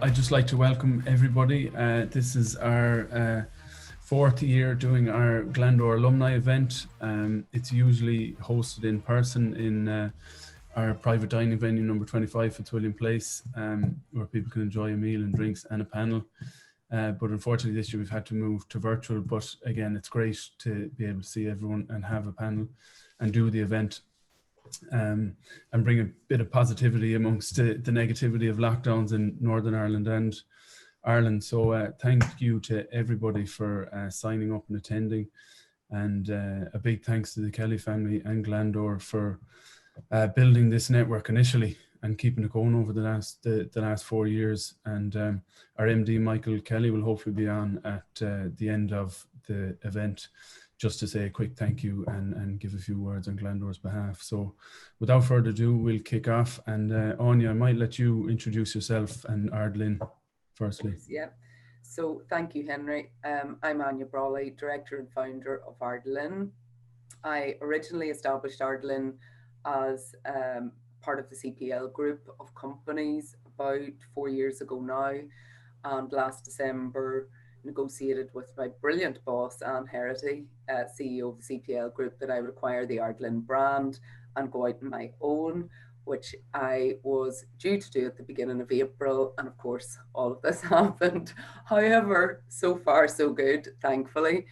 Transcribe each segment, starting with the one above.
I'd just like to welcome everybody. This is our fourth year doing our Glandore Alumni Event. It's usually hosted in person in our private dining venue number 25, Fitzwilliam Place, where people can enjoy a meal and drinks and a panel. But unfortunately this year we've had to move to virtual, but again, it's great to be able to see everyone and have a panel and do the event. And bring a bit of positivity amongst the negativity of lockdowns in Northern Ireland and Ireland. So thank you to everybody for signing up and attending, and a big thanks to the Kelly family and Glandore for building this network initially and keeping it going over the last 4 years. And our MD Michael Kelly will hopefully be on at the end of the event, just to say a quick thank you and give a few words on Glandore's behalf. So without further ado, we'll kick off. And Anya, I might let you introduce yourself and Ardlyn firstly. Yeah, so thank you, Henry. I'm Anya Brawley, Director and Founder of Ardlyn. I originally established Ardlyn as part of the CPL group of companies about 4 years ago now, and last December negotiated with my brilliant boss, Anne Herity, CEO of the CPL group, that I would acquire the Ardlyn brand and go out on my own, which I was due to do at the beginning of April. And of course, all of this happened. However, so far so good, thankfully.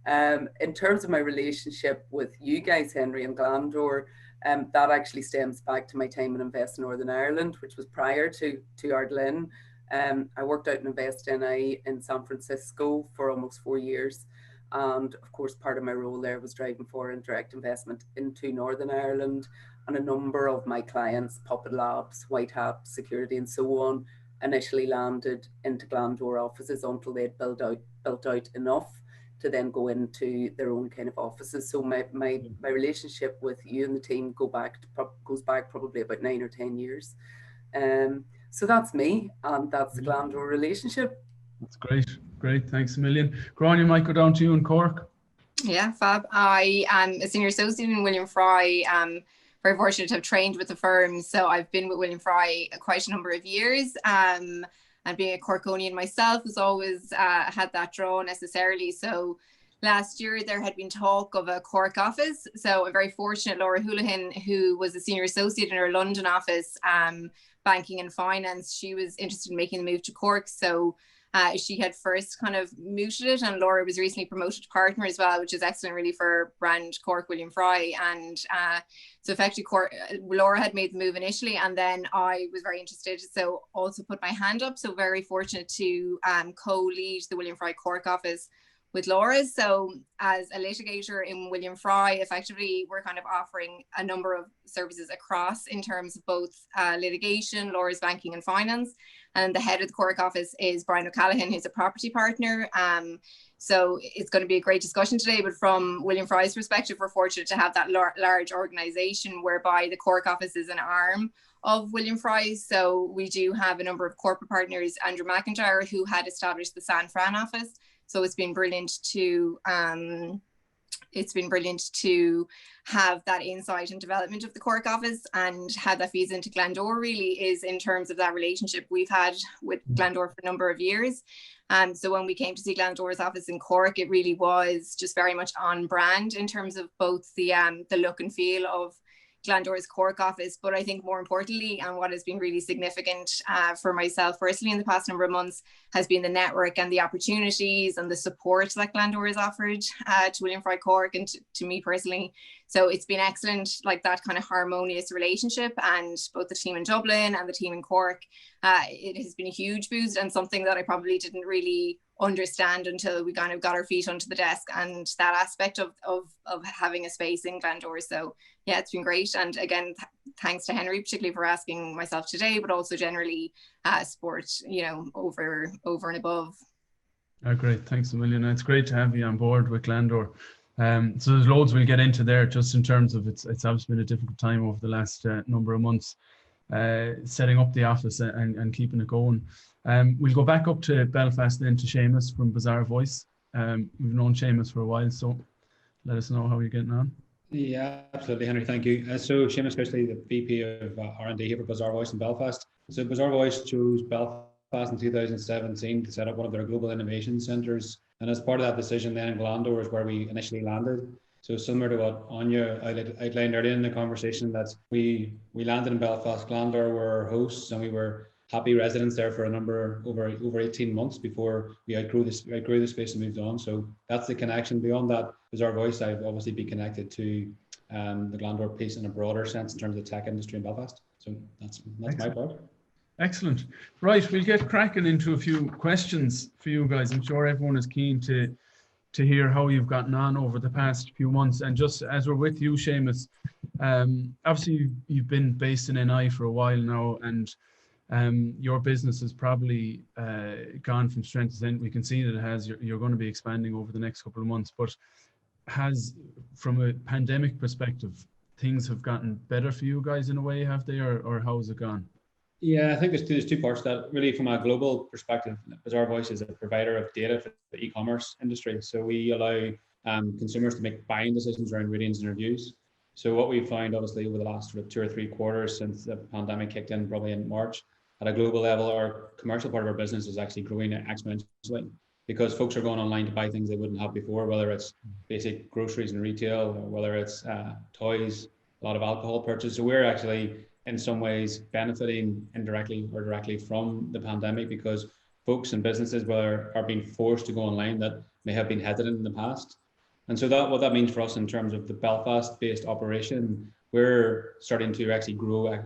In terms of my relationship with you guys, Henry and Glandore, that actually stems back to my time in Invest Northern Ireland, which was prior to Ardlyn. I worked out in Invest NI in San Francisco for almost 4 years. And of course, part of my role there was driving foreign direct investment into Northern Ireland. And a number of my clients, Puppet Labs, White Hat Security, and so on, initially landed into Glandore offices until they had built out enough to then go into their own kind of offices. So my relationship with you and the team goes back probably about 9 or 10 years. So that's me, and that's the Glandore relationship. That's great. Thanks a million. Grania, might go down to you in Cork. Yeah, fab. I am a senior associate in William Fry. Very fortunate to have trained with the firm. So I've been with William Fry quite a number of years. And being a Corkonian myself has always had that draw necessarily. So last year there had been talk of a Cork office. So I'm very fortunate, Laura Houlihan, who was a senior associate in our London office, banking and finance, she was interested in making the move to Cork. So she had first kind of mooted it, and Laura was recently promoted to partner as well, which is excellent really for brand Cork William Fry. And so effectively Laura had made the move initially, and then I was very interested, so also put my hand up. So very fortunate to co-lead the William Fry Cork office with Laura. So as a litigator in William Fry, effectively we're kind of offering a number of services across in terms of both litigation, Laura's banking and finance. And the head of the Cork office is Brian O'Callaghan, who's a property partner. So it's going to be a great discussion today, but from William Fry's perspective, we're fortunate to have that large organisation whereby the Cork office is an arm of William Fry. So we do have a number of corporate partners, Andrew McIntyre, who had established the San Fran office. So it's been brilliant to have that insight and development of the Cork office, and how that feeds into Glandore really is in terms of that relationship we've had with Glandore for a number of years. So when we came to see Glandore's office in Cork, it really was just very much on brand in terms of both the look and feel of Glandore's Cork office, but I think more importantly, and what has been really significant for myself personally in the past number of months, has been the network and the opportunities and the support that Glandore has offered to William Fry Cork and to me personally. So it's been excellent, like that kind of harmonious relationship, and both the team in Dublin and the team in Cork, it has been a huge boost, and something that I probably didn't really understand until we kind of got our feet onto the desk, and that aspect of having a space in Glandore. So yeah, it's been great. And again, thanks to Henry particularly for asking myself today, but also generally support, over and above. Oh, great, thanks a million. It's great to have you on board with Glandore. So there's loads we'll get into there, just in terms of it's obviously been a difficult time over the last number of months, setting up the office and keeping it going. We'll go back up to Belfast then to Seamus from Bazaar Voice. We've known Seamus for a while, so let us know how you're getting on. Yeah, absolutely, Henry. Thank you. So Seamus Chrisley, the VP of R&D here for Bazaar Voice in Belfast. So Bazaar Voice chose Belfast Belfast in 2017 to set up one of their global innovation centres. And as part of that decision, then Glandore is where we initially landed. So similar to what Anya outlined earlier in the conversation, that we landed in Belfast. Glandore were hosts, and we were happy residents there for a number over 18 months before we outgrew the space and moved on. So that's the connection. Beyond that, as our voice, I've obviously been connected to the Glandore piece in a broader sense in terms of the tech industry in Belfast. So that's my part. Excellent. Right, we'll get cracking into a few questions for you guys. I'm sure everyone is keen to hear how you've gotten on over the past few months. And just as we're with you, Seamus, obviously you've been based in NI for a while now, and your business has probably gone from strength to strength. We can see that it has. You're going to be expanding over the next couple of months, but from a pandemic perspective, things have gotten better for you guys in a way, have they, or how has it gone? Yeah, I think there's two parts to that. Really, from a global perspective, as our voice is a provider of data for the e-commerce industry, so we allow consumers to make buying decisions around ratings and reviews. So what we've found, obviously, over the last 2 or 3 quarters since the pandemic kicked in, probably in March, at a global level, our commercial part of our business is actually growing exponentially, because folks are going online to buy things they wouldn't have before, whether it's basic groceries and retail, or whether it's toys, a lot of alcohol purchase. So we're actually, in some ways, benefiting indirectly or directly from the pandemic, because folks and businesses are being forced to go online that may have been hesitant in the past. And so what that means for us in terms of the Belfast-based operation, we're starting to actually grow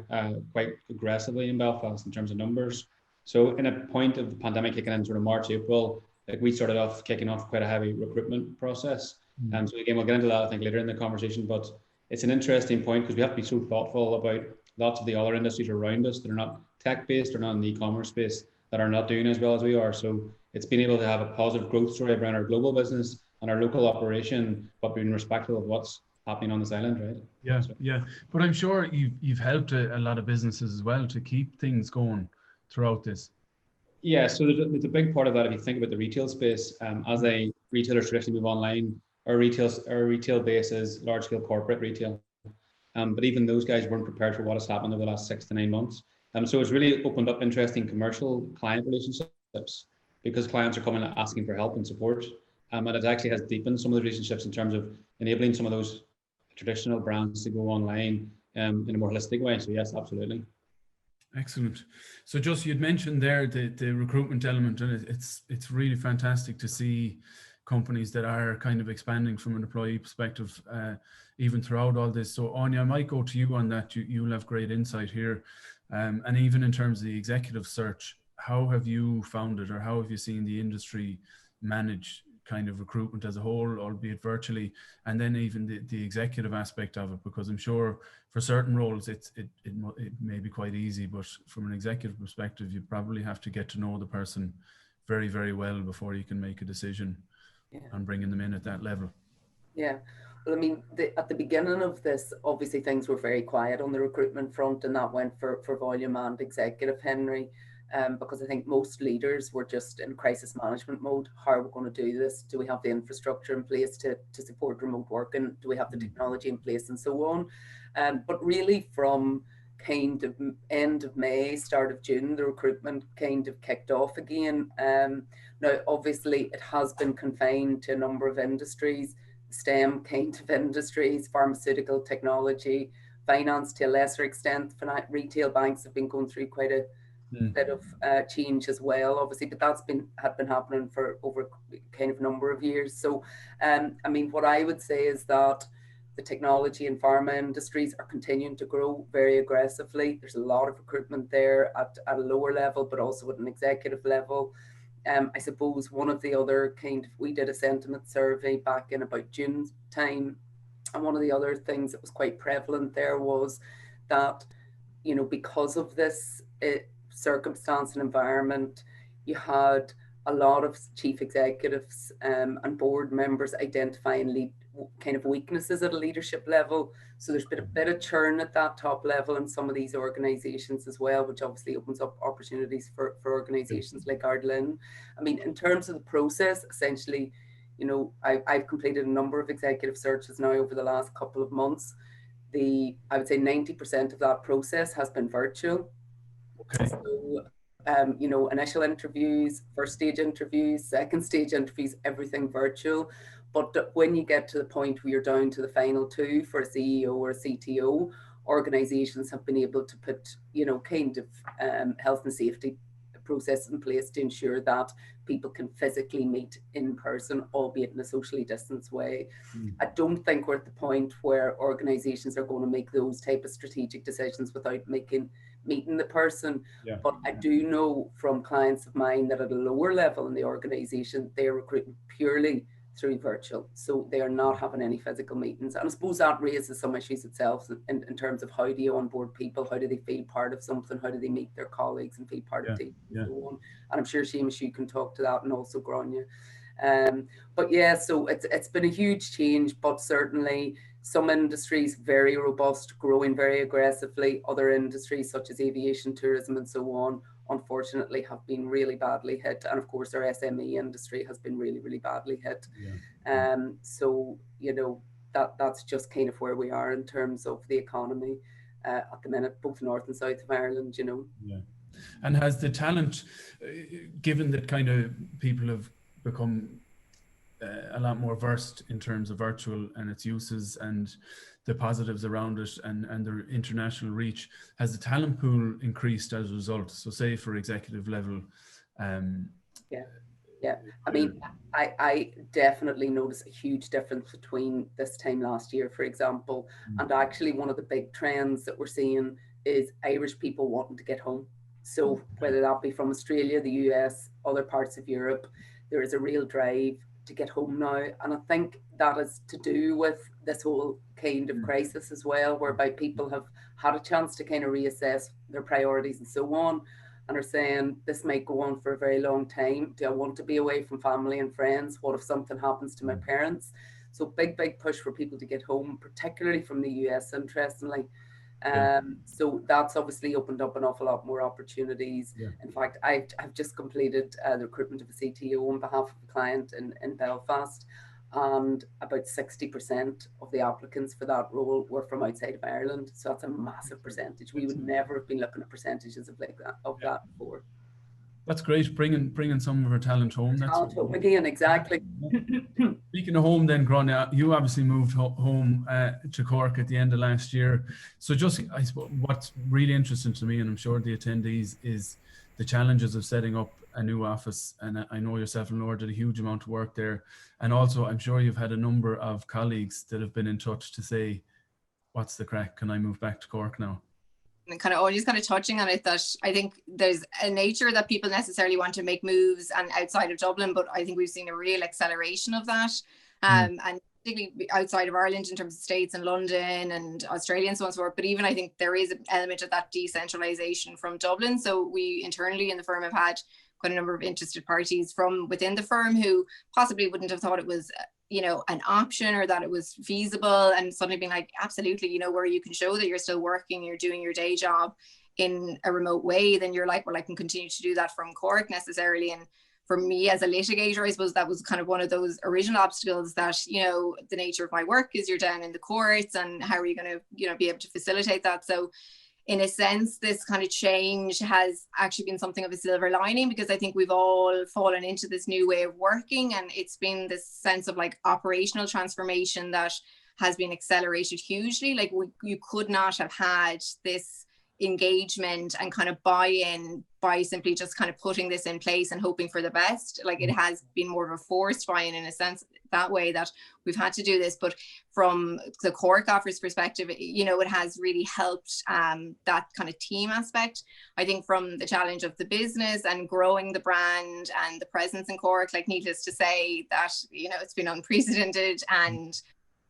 quite aggressively in Belfast in terms of numbers. So in a point of the pandemic kicking in sort of March, April, like we started off kicking off quite a heavy recruitment process. And so again, we'll get into that, I think, later in the conversation, but it's an interesting point because we have to be so thoughtful about lots of the other industries around us that are not tech-based or not in the e-commerce space that are not doing as well as we are. So it's been able to have a positive growth story around our global business and our local operation, but being respectful of what's happening on this island, right? Yeah, yeah. But I'm sure you've helped a lot of businesses as well to keep things going throughout this. Yeah, so there's a big part of that. If you think about the retail space, as retailers traditionally move online, our retail base is large scale corporate retail. But even those guys weren't prepared for what has happened over the last 6 to 9 months. So it's really opened up interesting commercial client relationships, because clients are coming and asking for help and support. And it actually has deepened some of the relationships in terms of enabling some of those traditional brands to go online in a more holistic way. So yes, absolutely. Excellent. So just, you'd mentioned there the recruitment element, and it's really fantastic to see companies that are kind of expanding from an employee perspective, even throughout all this. So Anya, I might go to you on that. You'll have great insight here. And even in terms of the executive search, how have you found it, or how have you seen the industry manage kind of recruitment as a whole, albeit virtually, and then even the executive aspect of it? Because I'm sure for certain roles it may be quite easy, but from an executive perspective, you probably have to get to know the person very, very well before you can make a decision on bringing them in at that level. Yeah. Well, I mean, at the beginning of this, obviously things were very quiet on the recruitment front, and that went for volume and executive, Henry. Because I think most leaders were just in crisis management mode. How are we going to do this? Do we have the infrastructure in place to support remote working? Do we have the technology in place, and so on? But really from kind of end of May, start of June, the recruitment kind of kicked off again. Now, obviously, it has been confined to a number of industries, STEM kind of industries, pharmaceutical, technology, finance to a lesser extent. Retail banks have been going through quite a bit of change as well, obviously, but had been happening for over kind of number of years. So, I mean, what I would say is that the technology and pharma industries are continuing to grow very aggressively. There's a lot of recruitment there at a lower level, but also at an executive level. I suppose one of the other we did a sentiment survey back in about June time, and one of the other things that was quite prevalent there was that, you know, because of this circumstance and environment, you had a lot of chief executives and board members identifying kind of weaknesses at a leadership level. So there's been a bit of churn at that top level in some of these organizations as well, which obviously opens up opportunities for organizations like Ardlyn. I mean, in terms of the process, essentially, you know, I've completed a number of executive searches now over the last couple of months. I would say 90% of that process has been virtual. Okay. So you know, initial interviews, first stage interviews, second stage interviews, everything virtual. But when you get to the point where you're down to the final two for a CEO or a CTO, organizations have been able to put, you know, kind of health and safety processes in place to ensure that people can physically meet in person, albeit in a socially distanced way. I don't think we're at the point where organizations are going to make those type of strategic decisions without meeting the person. But I do know from clients of mine that at a lower level in the organization, they're recruiting purely through virtual. So they are not having any physical meetings. And I suppose that raises some issues itself in terms of how do you onboard people? How do they feel part of something? How do they meet their colleagues and feel part of teams and so on? And I'm sure Seamus, you can talk to that, and also Grania. But yeah, so it's been a huge change, but certainly some industries very robust, growing very aggressively. Other industries such as aviation, tourism and so on, unfortunately have been really badly hit. And of course our SME industry has been really, really badly hit. So, you know, that's just kind of where we are in terms of the economy at the minute, both north and south of Ireland, you know. And has the talent, given that kind of people have become a lot more versed in terms of virtual and its uses and the positives around it and the international reach, has the talent pool increased as a result? So say for executive level. Yeah, I mean, I definitely notice a huge difference between this time last year, for example, and actually one of the big trends that we're seeing is Irish people wanting to get home. So whether that be from Australia, the US, other parts of Europe, there is a real drive to get home now. And I think that is to do with this whole kind of crisis as well, whereby people have had a chance to kind of reassess their priorities and so on, and are saying this might go on for a very long time. Do I want to be away from family and friends? What if something happens to my parents? So big push for people to get home, particularly from the US, interestingly. So that's obviously opened up an awful lot more opportunities. In fact, I've just completed the recruitment of a CTO on behalf of a client in Belfast, and about 60% of the applicants for that role were from outside of Ireland. So that's a massive percentage. We would never have been looking at percentages of that before. That's great, bringing some of our talent home. Talent home again, exactly. Speaking of home then, Grania, you obviously moved home to Cork at the end of last year. So just, I suppose, what's really interesting to me, and I'm sure the attendees, is the challenges of setting up a new office. And I know yourself and Laura did a huge amount of work there. And also, I'm sure you've had a number of colleagues that have been in touch to say, what's the crack? Can I move back to Cork now? And kind of always kind of touching on it, that I think there's a nature that people necessarily want to make moves and outside of Dublin, but I think we've seen a real acceleration of that. And particularly outside of Ireland in terms of States and London and Australia and so on and so forth. But even I think there is an element of that decentralization from Dublin. So we internally in the firm have had quite a number of interested parties from within the firm who possibly wouldn't have thought it was, you know, an option or that it was feasible, and suddenly being like, absolutely, you know, where you can show that you're still working, you're doing your day job in a remote way, then you're like, well, I can continue to do that from Cork necessarily. And for me as a litigator, I suppose that was kind of one of those original obstacles that, you know, the nature of my work is you're down in the courts, and how are you going to, you know, be able to facilitate that? So in a sense, this kind of change has actually been something of a silver lining, because I think we've all fallen into this new way of working, and it's been this sense of like operational transformation that has been accelerated hugely. Like you could not have had this engagement and kind of buy-in by simply just kind of putting this in place and hoping for the best. Like it has been more of a forced buy-in in a sense, that way that we've had to do this. But from the Cork office perspective, you know, it has really helped that kind of team aspect. I think from the challenge of the business and growing the brand and the presence in Cork, like needless to say that, you know, it's been unprecedented. And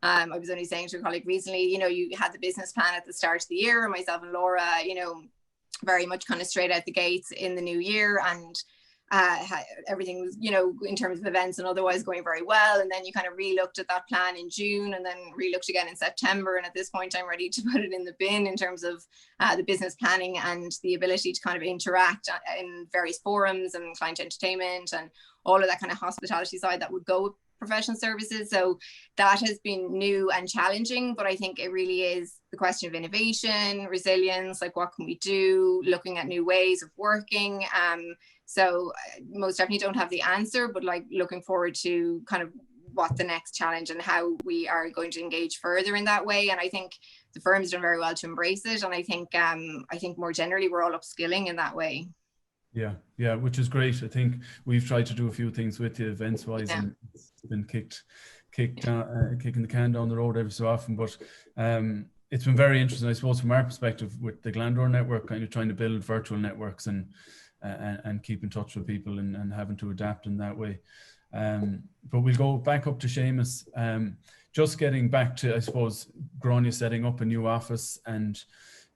I was only saying to a colleague recently, you know, you had the business plan at the start of the year, and myself and Laura, you know, very much kind of straight out the gates in the new year, and everything was, you know, in terms of events and otherwise going very well. And then you kind of re-looked at that plan in June, and then re-looked again in September. And at this point, I'm ready to put it in the bin in terms of the business planning and the ability to kind of interact in various forums and client entertainment and all of that kind of hospitality side that would go professional services. So that has been new and challenging, but I think it really is the question of innovation, resilience, like what can we do, looking at new ways of working. So most definitely don't have the answer, but like looking forward to kind of what the next challenge and how we are going to engage further in that way. And I think the firm's done very well to embrace it. And I think more generally, we're all upskilling in that way. Yeah, which is great. I think we've tried to do a few things with the events wise, and it's been kicking the can down the road every so often. But it's been very interesting, I suppose, from our perspective with the Glandore network, kind of trying to build virtual networks and keep in touch with people and having to adapt in that way. But we'll go back up to Seamus. Just getting back to, I suppose, Gráinne setting up a new office and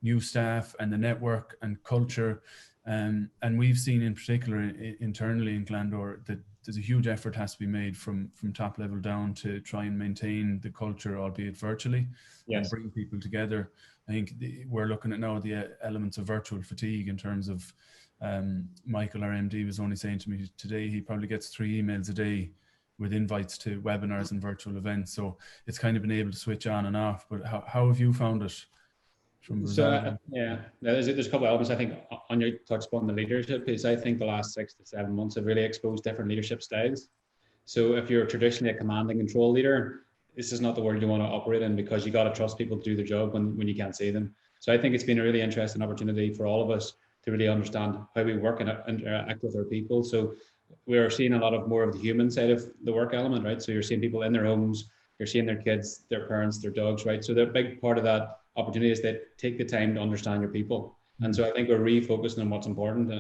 new staff and the network and culture. And we've seen in particular internally in Glandore that there's a huge effort has to be made from top level down to try and maintain the culture, albeit virtually, and bring people together. I think we're looking at now the elements of virtual fatigue in terms of Michael, our MD, was only saying to me today he probably gets 3 emails a day with invites to webinars and virtual events. So it's kind of been able to switch on and off. But how have you found it? So there's a couple of elements. I think on your touch upon the leadership piece, I think the last 6 to 7 months have really exposed different leadership styles. So if you're traditionally a command and control leader, this is not the world you want to operate in, because you got to trust people to do their job when you can't see them. So I think it's been a really interesting opportunity for all of us to really understand how we work and interact with our people. So we're seeing a lot of more of the human side of the work element, right? So you're seeing people in their homes, you're seeing their kids, their parents, their dogs, right? So the big part of that opportunity is that take the time to understand your people. And so I think we're refocusing on what's important,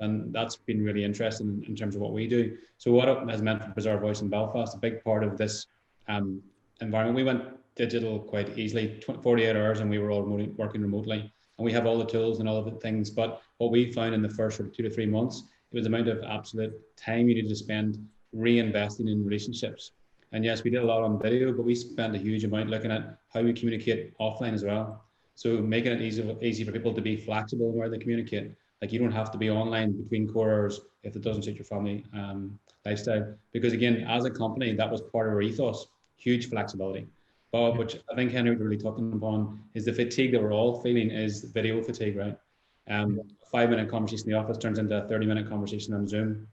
and that's been really interesting in terms of what we do. So what it has meant for Bizarre Voice in Belfast, a big part of this environment, we went digital quite easily, 48 hours, and we were all working remotely. And we have all the tools and all of the things. But what we found in the first sort of 2 to 3 months, it was the amount of absolute time you needed to spend reinvesting in relationships. And yes, we did a lot on video, but we spent a huge amount looking at how we communicate offline as well. So making it easy for people to be flexible in where they communicate. Like you don't have to be online between core hours if it doesn't suit your family lifestyle. Because again, as a company, that was part of our ethos, huge flexibility. But which I think Henry was really talking upon is the fatigue that we're all feeling is video fatigue, right? A 5-minute conversation in the office turns into a 30-minute conversation on Zoom.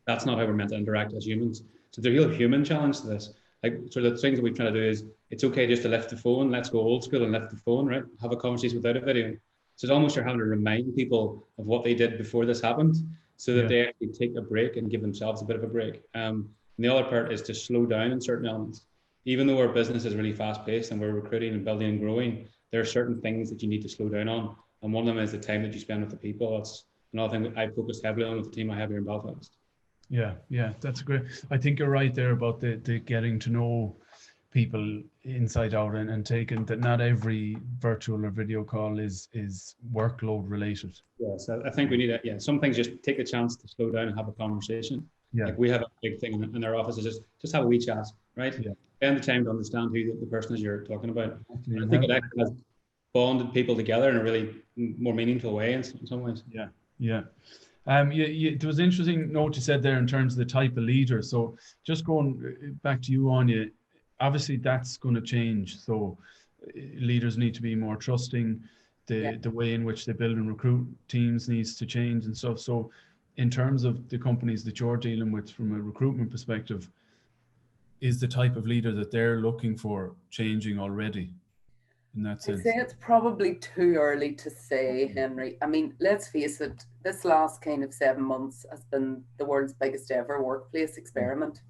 That's not how we're meant to interact as humans. So the real human challenge to this, like, so the things that we're trying to do is, it's okay just to lift the phone. Let's go old school and lift the phone, right? Have a conversation without a video. So it's almost you're having to remind people of what they did before this happened, so that they actually take a break and give themselves a bit of a break. And the other part is to slow down in certain elements. Even though our business is really fast paced and we're recruiting and building and growing, there are certain things that you need to slow down on. And one of them is the time that you spend with the people. That's another thing that I focus heavily on with the team I have here in Belfast. Yeah, that's great. I think you're right there about the getting to know people inside out and taking that not every virtual or video call is workload related. Yes, I think we need it. Yeah, some things just take a chance to slow down and have a conversation. Yeah. Like we have a big thing in our office is just have a wee chat, right? Yeah. Spend the time to understand who the person is you're talking about. I think it actually has bonded people together in a really more meaningful way in some ways. Yeah. There was an interesting note you said there in terms of the type of leader. So just going back to you, Anya, obviously that's going to change. So leaders need to be more trusting. The way in which they build and recruit teams needs to change and stuff. So in terms of the companies that you're dealing with from a recruitment perspective, is the type of leader that they're looking for changing already in that sense? I'd say it's probably too early to say, Henry. I mean, let's face it, this last kind of 7 months has been the world's biggest ever workplace experiment.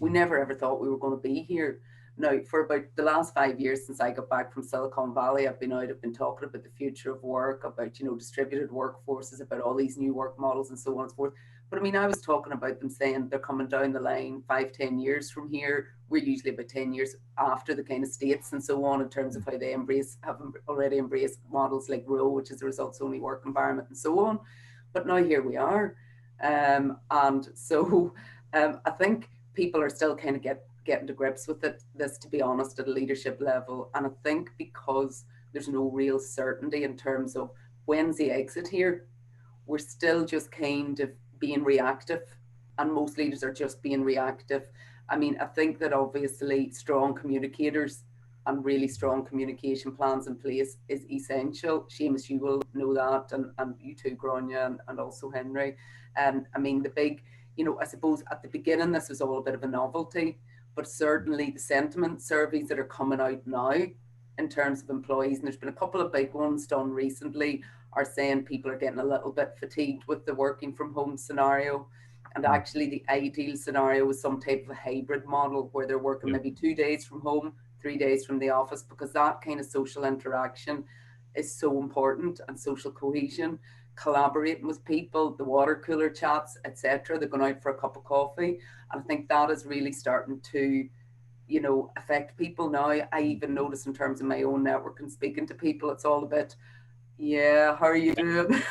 We never ever thought we were going to be here. Now, for about the last 5 years since I got back from Silicon Valley, I've been talking about the future of work, about, distributed workforces, about all these new work models and so on and so forth. But I mean, I was talking about them saying they're coming down the line 5-10 years from here. We're usually about 10 years after the kind of states and so on in terms of how they have already embraced models like ROW, which is a results-only work environment and so on. But now here we are. And so I think people are still kind of getting to grips with this, to be honest, at a leadership level. And I think because there's no real certainty in terms of when's the exit here, we're still just kind of being reactive, and most leaders are just being reactive. I mean, I think that obviously strong communicators and really strong communication plans in place is essential. Seamus, you will know that, and you too, Grania, and also Henry. I mean, the big, you know, I suppose at the beginning, this was all a bit of a novelty, but certainly the sentiment surveys that are coming out now in terms of employees, and there's been a couple of big ones done recently, are saying people are getting a little bit fatigued with the working from home scenario. And actually the ideal scenario is some type of a hybrid model where they're working maybe 2 days from home, 3 days from the office, because that kind of social interaction is so important, and social cohesion, collaborating with people, the water cooler chats, etc. They're going out for a cup of coffee. And I think that is really starting to, you know, affect people now. I even notice in terms of my own network and speaking to people, it's all a bit, yeah, how are you doing?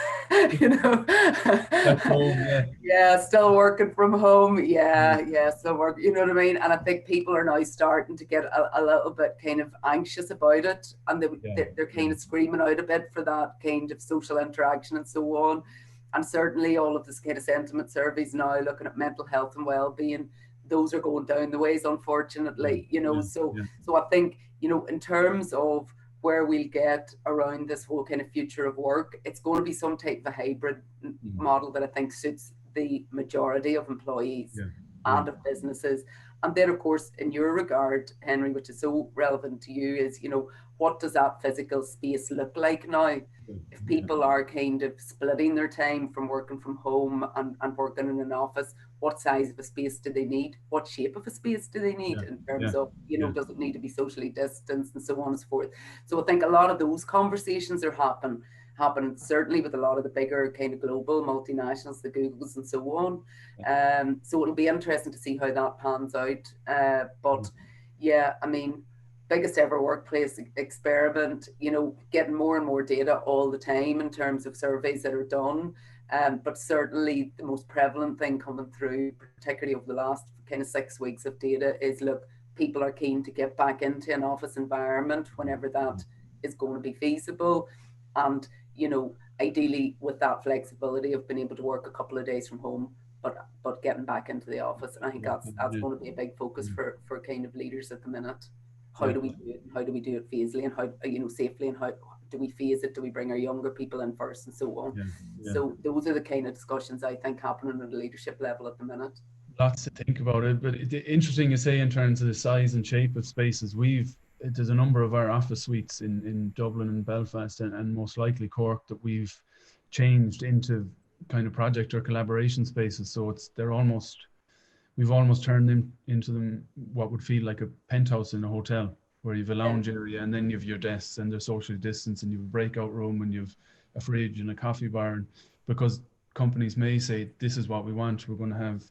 You know, yeah, still working from home. Yeah, still work. You know what I mean? And I think people are now starting to get a little bit kind of anxious about it, and they're kind of screaming out a bit for that kind of social interaction and so on. And certainly all of this kind of sentiment surveys now looking at mental health and well-being, those are going down the ways, unfortunately. You know, so I think, you know, in terms of where we'll get around this whole kind of future of work, it's going to be some type of a hybrid model that I think suits the majority of employees and of businesses. And then, of course, in your regard, Henry, which is so relevant to you, is, you know, what does that physical space look like now? If people are kind of splitting their time from working from home and working in an office, what size of a space do they need? What shape of a space do they need in terms of, you know, does it need to be socially distanced and so on and so forth? So I think a lot of those conversations are happening certainly with a lot of the bigger kind of global multinationals, the Googles and so on. So it'll be interesting to see how that pans out. But yeah, I mean, biggest ever workplace experiment, you know, getting more and more data all the time in terms of surveys that are done. But certainly the most prevalent thing coming through, particularly over the last kind of 6 weeks of data, is look, people are keen to get back into an office environment whenever that is going to be feasible. And, you know, ideally with that flexibility of being able to work a couple of days from home, but getting back into the office. And I think that's going to be a big focus for kind of leaders at the minute. How do we do it? And how do we do it phasely, and how, you know, safely, and how do we phase it? Do we bring our younger people in first and so on? So those are the kind of discussions I think happening at the leadership level at the minute. Lots to think about it, but interesting you say in terms of the size and shape of spaces. There's a number of our office suites in Dublin and Belfast and most likely Cork that we've changed into kind of project or collaboration spaces. So we've almost turned them into what would feel like a penthouse in a hotel, where you've a lounge area and then you've your desks and they're socially distanced, and you've a breakout room and you've a fridge and a coffee bar. Because companies may say, this is what we want, we're going to have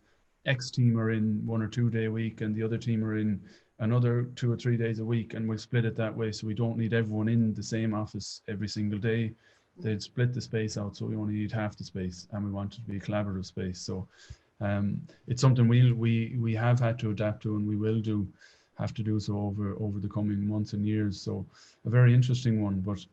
X team are in 1 or 2 day a week and the other team are in another 2 or 3 days a week, and we'll split it that way, so we don't need everyone in the same office every single day. They'd split the space out, so we only need half the space, and we want it to be a collaborative space. So it's something we have had to adapt to, and we will have to do so over the coming months and years. So a very interesting one. But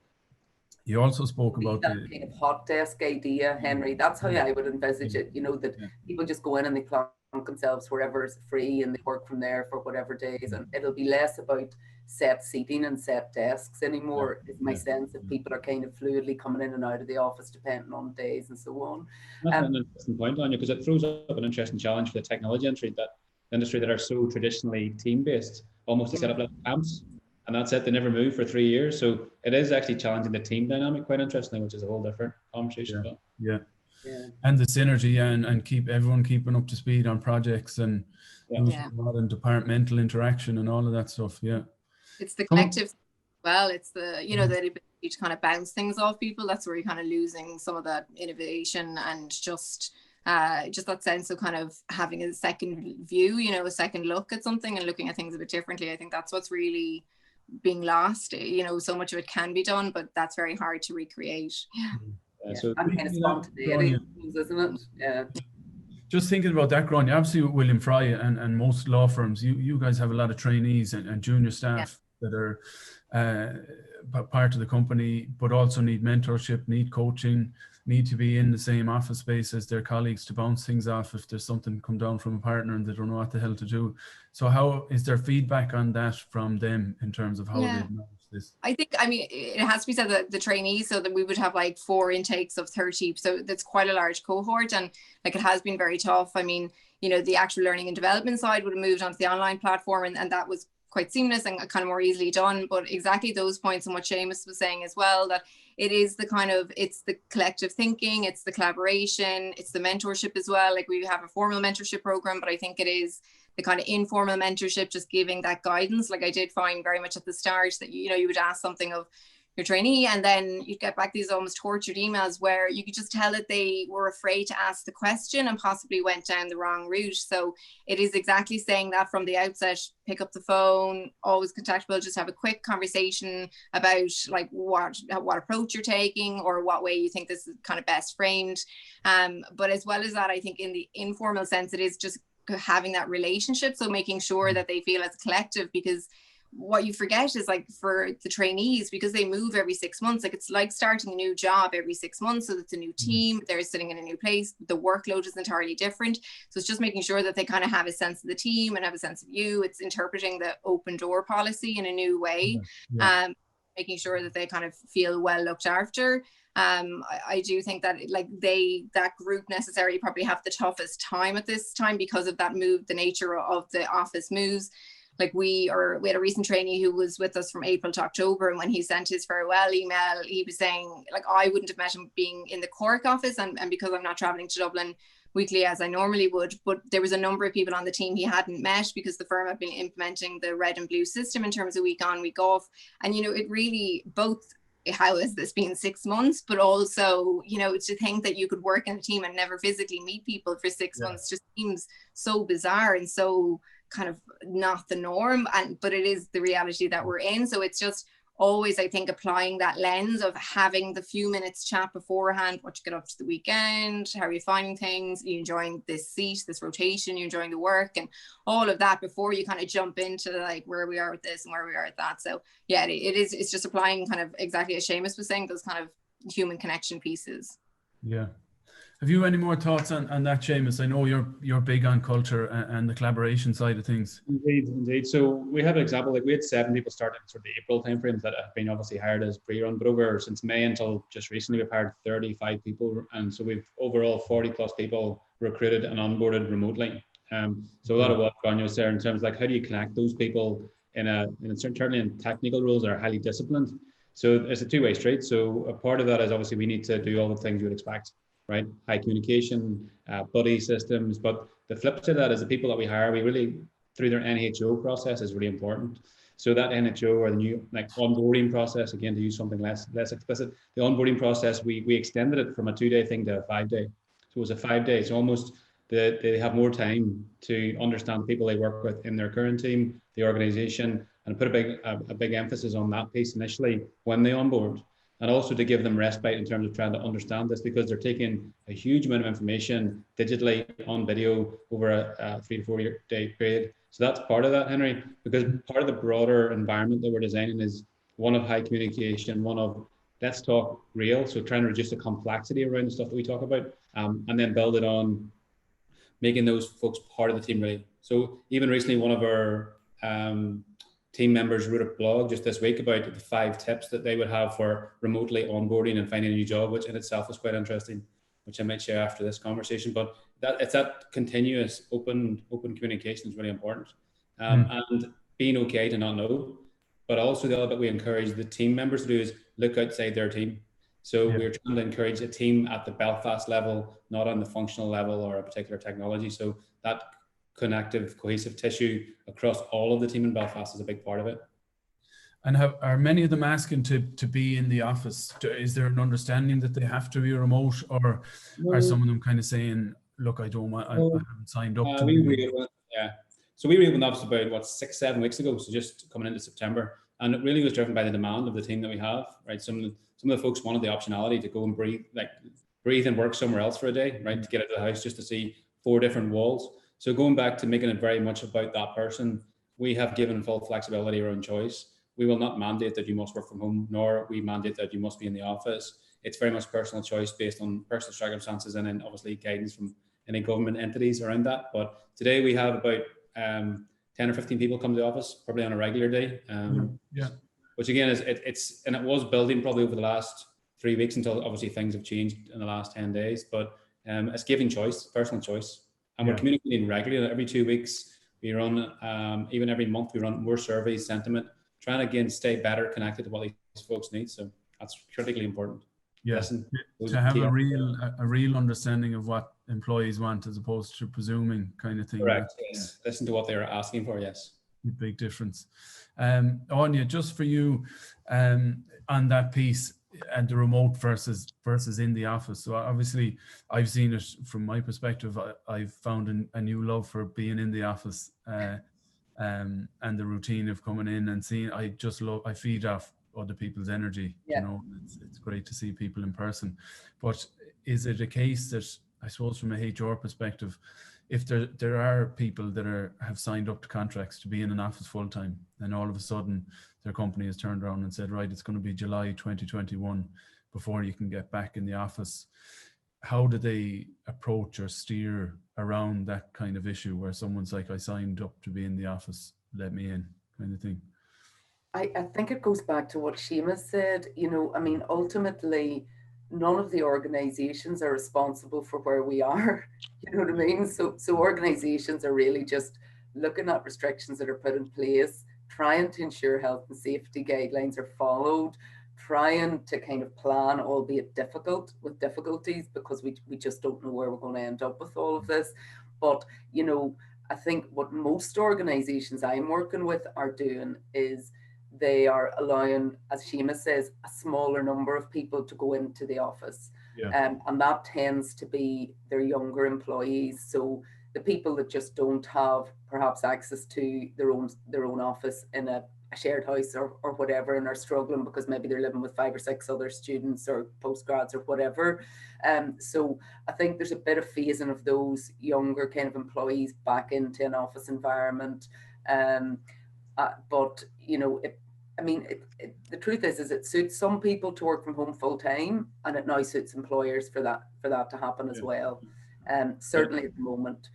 you also spoke about that kind of hot desk idea, Henry. That's how I would envisage it. You know, that people just go in and they plonk themselves wherever is free and they work from there for whatever days, and it'll be less about set seating and set desks anymore. Is my sense that people are kind of fluidly coming in and out of the office depending on days and so on. That's an interesting point, Anya, because it throws up an interesting challenge for the technology industry that are so traditionally team-based, almost to set up little camps, and that's it. They never move for 3 years. So it is actually challenging the team dynamic quite interestingly, which is a whole different conversation. Yeah. And the synergy and keep everyone keeping up to speed on projects and and departmental interaction and all of that stuff. It's the collective. Well, it's the, you know, the ability to kind of bounce things off people. That's where you're kind of losing some of that innovation and just that sense of kind of having a second view, you know, a second look at something and looking at things a bit differently. I think that's what's really being lost. You know, so much of it can be done, but that's very hard to recreate. So and kind of spontaneity, isn't it? Yeah. Just thinking about that, Grania, obviously with William Fry and most law firms, you guys have a lot of trainees and junior staff that are part of the company, but also need mentorship, need coaching. need to be in the same office space as their colleagues to bounce things off if there's something come down from a partner and they don't know what the hell to do. So how is there feedback on that from them in terms of how they've managed this? I think, I mean, it has to be said that the trainees, so that we would have like 4 intakes of 30. So that's quite a large cohort, and like it has been very tough. I mean, you know, the actual learning and development side would have moved onto the online platform, and that was quite seamless and kind of more easily done. But exactly those points and what Seamus was saying as well, that it is the kind of, it's the collective thinking, it's the collaboration, it's the mentorship as well. Like we have a formal mentorship program, but I think it is the kind of informal mentorship, just giving that guidance. Like I did find very much at the start that, you know, you would ask something of your trainee and then you'd get back these almost tortured emails where you could just tell that they were afraid to ask the question and possibly went down the wrong route. So it is exactly saying that from the outset: pick up the phone, always contactable, just have a quick conversation about like what approach you're taking or what way you think this is kind of best framed. But as well as that, I think in the informal sense, it is just having that relationship. So making sure that they feel as a collective, because what you forget is, like, for the trainees, because they move every 6 months, like it's like starting a new job every 6 months. So it's a new team, they're sitting in a new place, the workload is entirely different. So it's just making sure that they kind of have a sense of the team and have a sense of you. It's interpreting the open door policy in a new way. Making sure that they kind of feel well looked after. I do think that like that group necessarily probably have the toughest time at this time because of that move, the nature of the office moves. Like we had a recent trainee who was with us from April to October, and when he sent his farewell email, he was saying, like, I wouldn't have met him being in the Cork office, and because I'm not traveling to Dublin weekly as I normally would, but there was a number of people on the team he hadn't met because the firm had been implementing the red and blue system in terms of week on, week off. And, you know, it really both, how has this been 6 months, but also, you know, to think that you could work in a team and never physically meet people for 6 months just seems so bizarre and so kind of not the norm. But it is the reality that we're in. So it's just always, I think, applying that lens of having the few minutes chat beforehand. What you get up to the weekend, how are you finding things, are you enjoying this seat, this rotation, you're enjoying the work, and all of that before you kind of jump into like where we are with this and where we are at that. So yeah, it's just applying kind of exactly as Seamus was saying, those kind of human connection pieces. Yeah. Have you any more thoughts on that, Seamus? I know you're big on culture and the collaboration side of things. Indeed. So we have an example, like we had 7 people starting in sort of the April timeframe that have been obviously hired as pre-run, but over since May until just recently, we've hired 35 people. And so we've overall 40 plus people recruited and onboarded remotely. So a lot of what Granio's there in terms of like, how do you connect those people certainly in technical roles that are highly disciplined. So it's a two-way street. So a part of that is obviously we need to do all the things you would expect. Right, high communication, buddy systems. But the flip side of that is the people that we hire, we really, through their NHO process is really important. So that NHO or the new like onboarding process, again, to use something less explicit, the onboarding process, we extended it from a 2-day thing to a 5-day. So it was a 5-day. So almost they have more time to understand the people they work with in their current team, the organization, and put a big emphasis on that piece initially when they onboard. And also to give them respite in terms of trying to understand this, because they're taking a huge amount of information digitally on video over a 3 to 4 day period. So that's part of that, Henry, because part of the broader environment that we're designing is one of high communication, one of let's talk real. So trying to reduce the complexity around the stuff that we talk about, and then build it on making those folks part of the team really. So even recently, one of our team members wrote a blog just this week about the 5 tips that they would have for remotely onboarding and finding a new job, which in itself is quite interesting, which I might share after this conversation. But it's that continuous open communication is really important, and being okay to not know. But also the other bit we encourage the team members to do is look outside their team. So we're trying to encourage a team at the Belfast level, not on the functional level or a particular technology. So that connective, cohesive tissue across all of the team in Belfast is a big part of it. And are many of them asking to be in the office? Is there an understanding that they have to be remote, or are some of them kind of saying, look, I haven't signed up to it? So we reopened the office about 6-7 weeks ago, so just coming into September, and it really was driven by the demand of the team that we have, right? Some of the folks wanted the optionality to go and breathe and work somewhere else for a day, right? To get out of the house just to see 4 different walls. So going back to making it very much about that person, we have given full flexibility around choice. we will not mandate that you must work from home, nor we mandate that you must be in the office. It's very much personal choice based on personal circumstances, and then obviously guidance from any government entities around that. But today we have about 10 or 15 people come to the office, probably on a regular day. Which again is and it was building probably over the last 3 weeks until obviously things have changed in the last 10 days. But it's giving choice, personal choice, and we're communicating regularly. Every 2 weeks we run, even every month we run more surveys, sentiment, trying to again stay better connected to what these folks need. So that's critically important. To have a real understanding of what employees want, as opposed to presuming kind of thing. Correct. Yes. Listen to what they're asking for. Yes. Big difference. Anya, just for you, on that piece and the remote versus in the office. So obviously I've seen it from my perspective. I've found a new love for being in the office, and the routine of coming in and seeing. I feed off other people's energy. You know, it's great to see people in person. But is it a case that, I suppose from a HR perspective, if there are people that have signed up to contracts to be in an office full time, and all of a sudden their company has turned around and said, right, it's going to be July 2021 before you can get back in the office, how do they approach or steer around that kind of issue where someone's like, I signed up to be in the office, let me in, kind of thing? I think it goes back to what Seamus said. You know, I mean, ultimately, none of the organizations are responsible for where we are. You know what I mean? So organizations are really just looking at restrictions that are put in place, trying to ensure health and safety guidelines are followed, trying to kind of plan, albeit with difficulties, because we just don't know where we're going to end up with all of this. But, you know, I think what most organizations I'm working with are doing is they are allowing, as Seamus says, a smaller number of people to go into the office. And that tends to be their younger employees. So the people that just don't have perhaps access to their own office in a shared house or whatever, and are struggling because maybe they're living with 5 or 6 other students or postgrads or whatever. So I think there's a bit of phasing of those younger kind of employees back into an office environment. But, you know, the truth is it suits some people to work from home full time, and it now suits employers for that to happen as well. Certainly at the moment.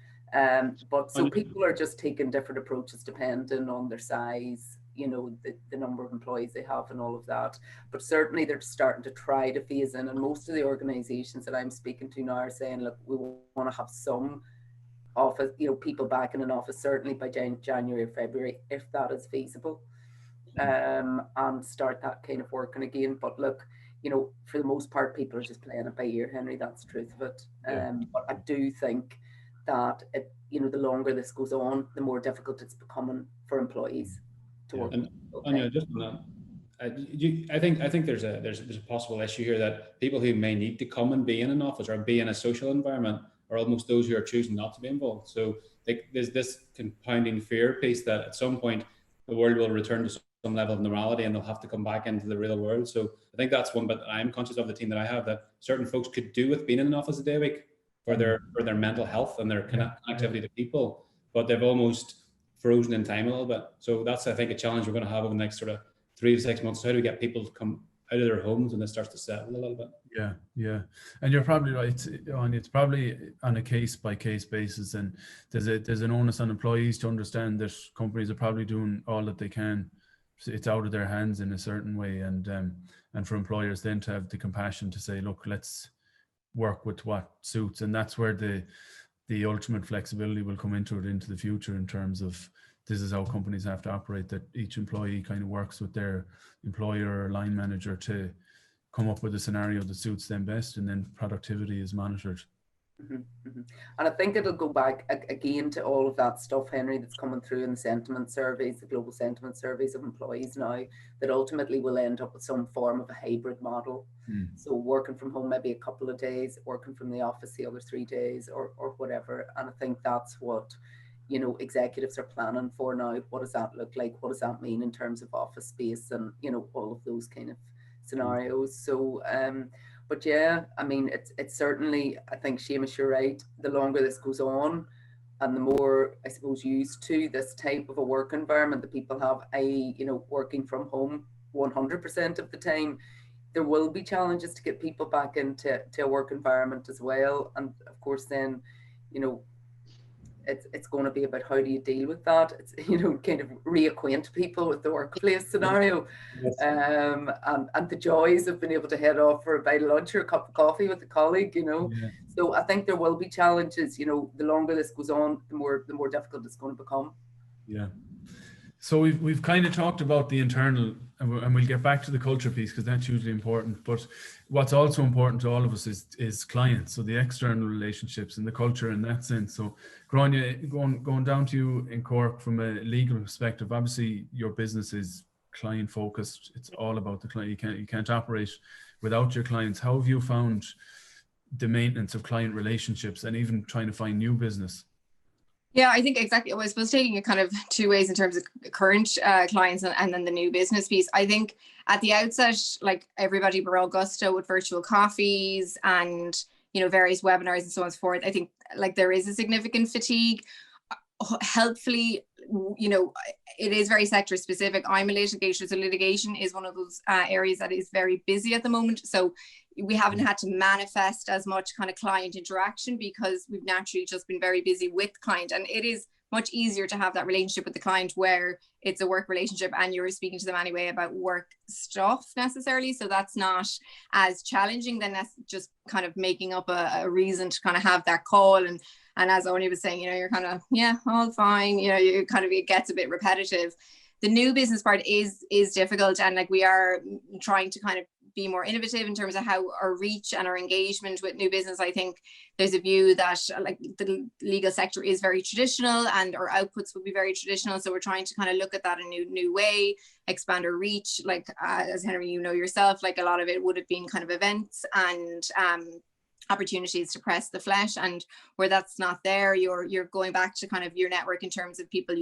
But so people are just taking different approaches depending on their size, you know, the number of employees they have and all of that. But certainly they're starting to try to phase in, and most of the organizations that I'm speaking to now are saying, look, we want to have some office, you know, people back in an office certainly by January or February, if that is feasible, and start that kind of working again. But look, you know, for the most part, people are just playing it by ear, Henry. That's the truth of it. But I do think that you know, the longer this goes on, the more difficult it's becoming for employees to work. And just on that, I think there's a possible issue here that people who may need to come and be in an office or be in a social environment are almost those who are choosing not to be involved. So there's this compounding fear piece that at some point the world will return to some level of normality and they'll have to come back into the real world. So I think that's one bit that I'm conscious of, the team that I have, that certain folks could do with being in an office a day a week for their mental health and their connectivity to people, but they've almost frozen in time a little bit. So that's, I think, a challenge we're going to have over the next sort of 3 to 6 months. How do we get people to come out of their homes and it starts to settle a little bit? Yeah. And you're probably right, it's probably on a case by case basis, and there's an onus on employees to understand that companies are probably doing all that they can. It's out of their hands in a certain way, and for employers then to have the compassion to say, look, let's work with what suits. And that's where the ultimate flexibility will come into the future, in terms of this is how companies have to operate, that each employee kind of works with their employer or line manager to come up with a scenario that suits them best, and then productivity is monitored. And I think it'll go back again to all of that stuff, Henry, that's coming through in the sentiment surveys, the global sentiment surveys of employees now, that ultimately will end up with some form of a hybrid model. So working from home maybe a couple of days, working from the office the other 3 days, or whatever. And I think that's what, you know, executives are planning for now. What does that look like? What does that mean in terms of office space, and, you know, all of those kind of scenarios. So but yeah, I mean, it's certainly, I think, Seamus, you're right, the longer this goes on, and the more, I suppose, used to this type of a work environment that people have, i.e., working from home 100% of the time, there will be challenges to get people back into a work environment as well. And of course, then, it's going to be about how do you deal with that. It's, kind of reacquaint people with the workplace scenario. Yes. And the joys of being able to head off for a bite of lunch or a cup of coffee with a colleague, Yeah. So I think there will be challenges, the longer this goes on, the more difficult it's going to become. Yeah. So we've kind of talked about the internal, and we'll get back to the culture piece because that's hugely important. But what's also important to all of us is clients. So the external relationships and the culture in that sense. So Grania, going down to you in Cork from a legal perspective, obviously your business is client focused. It's all about the client. You can't operate without your clients. How have you found the maintenance of client relationships and even trying to find new business? Yeah, I think exactly. I suppose taking it kind of two ways in terms of current clients and then the new business piece. I think at the outset, like everybody were all gusto with virtual coffees and, various webinars and so on and so forth. I think like there is a significant fatigue. Helpfully, it is very sector specific. I'm a litigator, so litigation is one of those areas that is very busy at the moment. So we haven't had to manifest as much kind of client interaction because we've naturally just been very busy with client. And it is much easier to have that relationship with the client where it's a work relationship and you're speaking to them anyway about work stuff necessarily. So that's not as challenging than that's just kind of making up a reason to kind of have that call. And as Oni was saying, you're kind of, yeah, all fine. You kind of, it gets a bit repetitive. The new business part is difficult. And like we are trying to kind of be more innovative in terms of how our reach and our engagement with new business. I think there's a view that like the legal sector is very traditional and our outputs will be very traditional. So we're trying to kind of look at that in a new way, expand our reach. Like as Henry, yourself, like a lot of it would have been kind of events and opportunities to press the flesh, and where that's not there, you're going back to kind of your network in terms of people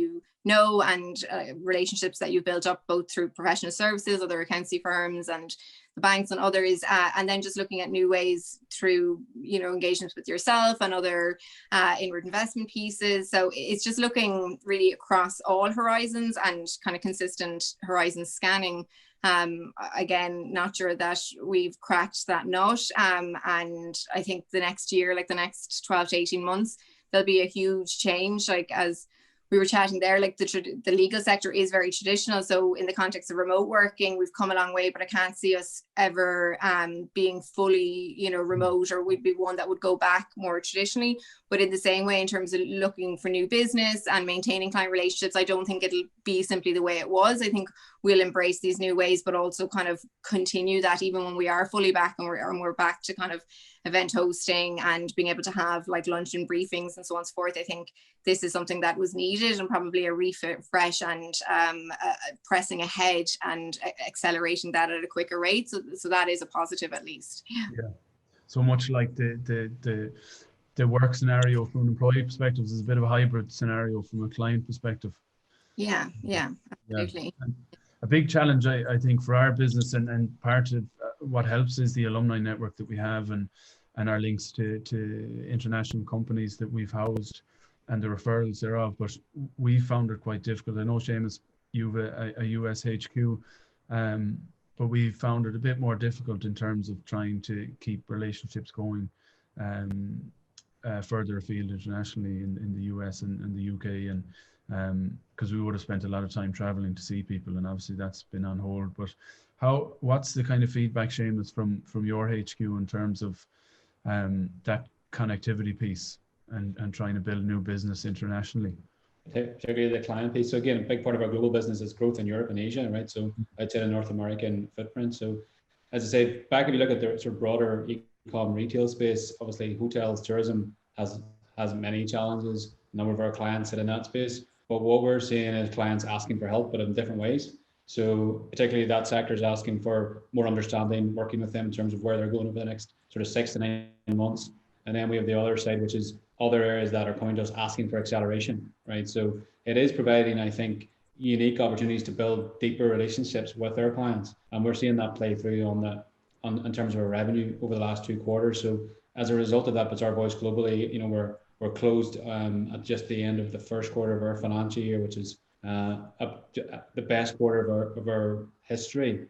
and relationships that you've built up both through professional services, other accountancy firms and the banks and others, and then just looking at new ways through engagements with yourself and other inward investment pieces. So it's just looking really across all horizons and kind of consistent horizon scanning. Again, not sure that we've cracked that nut. And I think the next year, like the next 12 to 18 months, there'll be a huge change. Like as we were chatting there, like the legal sector is very traditional. So in the context of remote working, we've come a long way, but I can't see us ever being fully, remote, or we'd be one that would go back more traditionally. But in the same way, in terms of looking for new business and maintaining client relationships, I don't think it'll be simply the way it was. I think we'll embrace these new ways, but also kind of continue that even when we are fully back and we're back to kind of event hosting and being able to have like luncheon briefings and so on and so forth. I think this is something that was needed and probably a refresh and pressing ahead and accelerating that at a quicker rate. So that is a positive at least. Yeah. So much like the work scenario from an employee perspective is a bit of a hybrid scenario from a client perspective. Yeah, absolutely. Yeah. A big challenge, I think, for our business and part of what helps is the alumni network that we have and our links to international companies that we've housed and the referrals thereof. But we found it quite difficult. I know, Seamus, you've a US HQ, but we found it a bit more difficult in terms of trying to keep relationships going further afield internationally in the US and the UK, and because we would have spent a lot of time traveling to see people, and obviously that's been on hold. But what's the kind of feedback, Seamus, from your HQ in terms of that connectivity piece and trying to build new business internationally? Particularly the client piece. So again, a big part of our global business is growth in Europe and Asia, right? So outside of North American footprint. So as I say, back if you look at the sort of broader e-com retail space, obviously hotels, tourism has many challenges. A number of our clients sit in that space. But what we're seeing is clients asking for help, but in different ways. So particularly that sector is asking for more understanding, working with them in terms of where they're going over the next sort of 6 to 9 months. And then we have the other side, which is other areas that are coming to us asking for acceleration, right? So it is providing, I think, unique opportunities to build deeper relationships with our clients. And we're seeing that play through in terms of our revenue over the last 2 quarters. So as a result of that, Bazaar Voice globally, we're we're closed at just the end of the first quarter of our financial year, which is the best quarter of our history,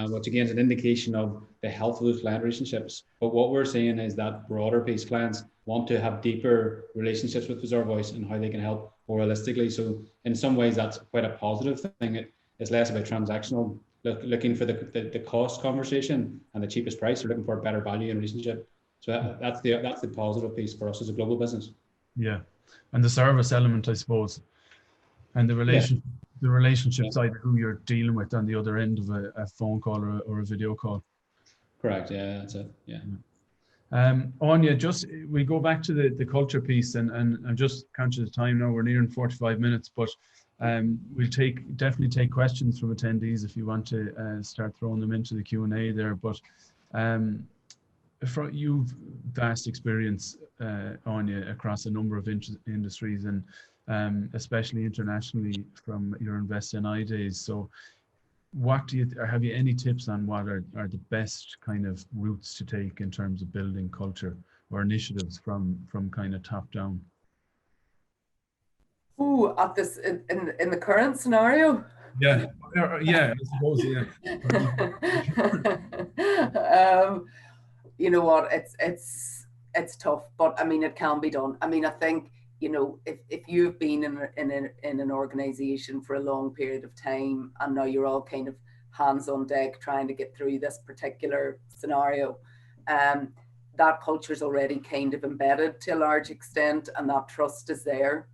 which again is an indication of the health of those client relationships. But what we're seeing is that broader piece, clients want to have deeper relationships with Bizarre Voice and how they can help more holistically. So in some ways, that's quite a positive thing. It's less about transactional, looking for the cost conversation and the cheapest price, or looking for a better value in relationship. So that's the positive piece for us as a global business. Yeah, and the service element, I suppose, and the relationship side of who you're dealing with on the other end of a phone call or a video call. Correct. Yeah, that's it. Yeah. Anya, we go back to the culture piece, and I'm just conscious of time now. We're nearing 45 minutes, but we'll definitely take questions from attendees if you want to start throwing them into the Q&A there. But you've vast experience, Anya, across a number of industries, and especially internationally from your Invest NI days. So have you any tips on what are the best kind of routes to take in terms of building culture or initiatives from kind of top down? Ooh, at this in the current scenario? Yeah, I suppose, yeah. You know what, it's tough, but I mean, it can be done. I mean, I think, you know, if you've been in an organization for a long period of time, and now you're all kind of hands on deck trying to get through this particular scenario, that culture is already kind of embedded to a large extent, and that trust is there.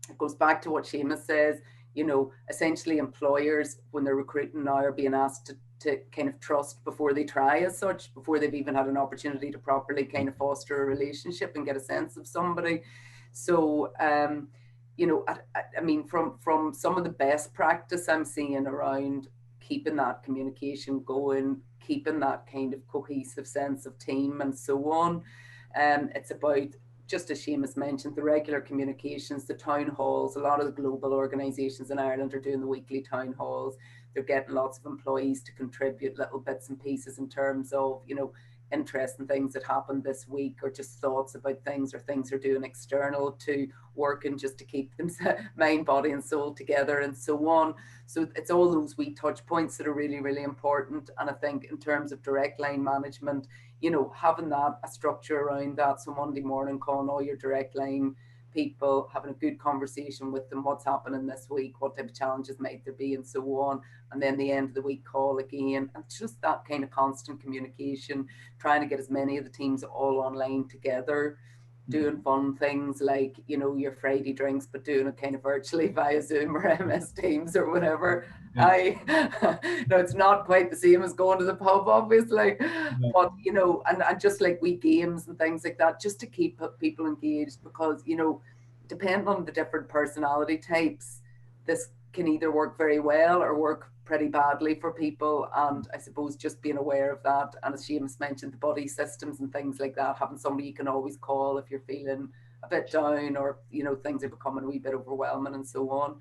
It goes back to what Seamus says, you know, essentially employers, when they're recruiting now, are being asked to kind of trust before they try, as such, before they've even had an opportunity to properly kind of foster a relationship and get a sense of somebody. So, you know, I mean, from some of the best practice I'm seeing around keeping that communication going, keeping that kind of cohesive sense of team and so on. It's about, just as Seamus mentioned, the regular communications, the town halls. A lot of the global organisations in Ireland are doing the weekly town halls. They're getting lots of employees to contribute little bits and pieces in terms of, you know, interesting things that happened this week, or just thoughts about things, or things they're doing external to work, and just to keep them mind, body and soul together and so on. So it's all those wee touch points that are really, really important. And I think in terms of direct line management, you know, having a structure around that. So Monday morning, calling all your direct line people, having a good conversation with them, what's happening this week, what type of challenges might there be, and so on. And then the end of the week call again, and just that kind of constant communication, trying to get as many of the teams all online together, doing fun things like, you know, your Friday drinks, but doing it kind of virtually via Zoom or MS Teams or whatever. Yeah. No, it's not quite the same as going to the pub, obviously, but, you know, and just like wee games and things like that, just to keep people engaged, because, you know, depending on the different personality types, this can either work very well or work pretty badly for people. And I suppose just being aware of that, and as Seamus mentioned, the buddy systems and things like that, having somebody you can always call if you're feeling a bit down, or, you know, things are becoming a wee bit overwhelming and so on.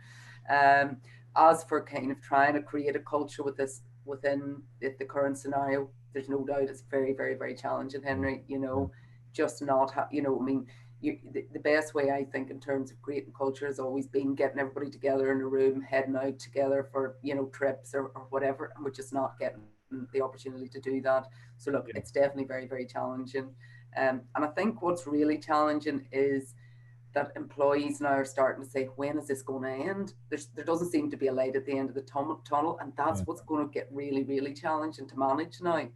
As for kind of trying to create a culture with this within the current scenario, there's no doubt it's very, very, very challenging, Henry. You know, just not you know, I mean, the best way, I think, in terms of creating culture has always been getting everybody together in a room, heading out together for, you know, trips or whatever, and we're just not getting the opportunity to do that. So look, it's definitely very, very challenging. And I think what's really challenging is that employees now are starting to say, when is this going to end? There doesn't seem to be a light at the end of the tunnel, and that's what's going to get really, really challenging to manage now.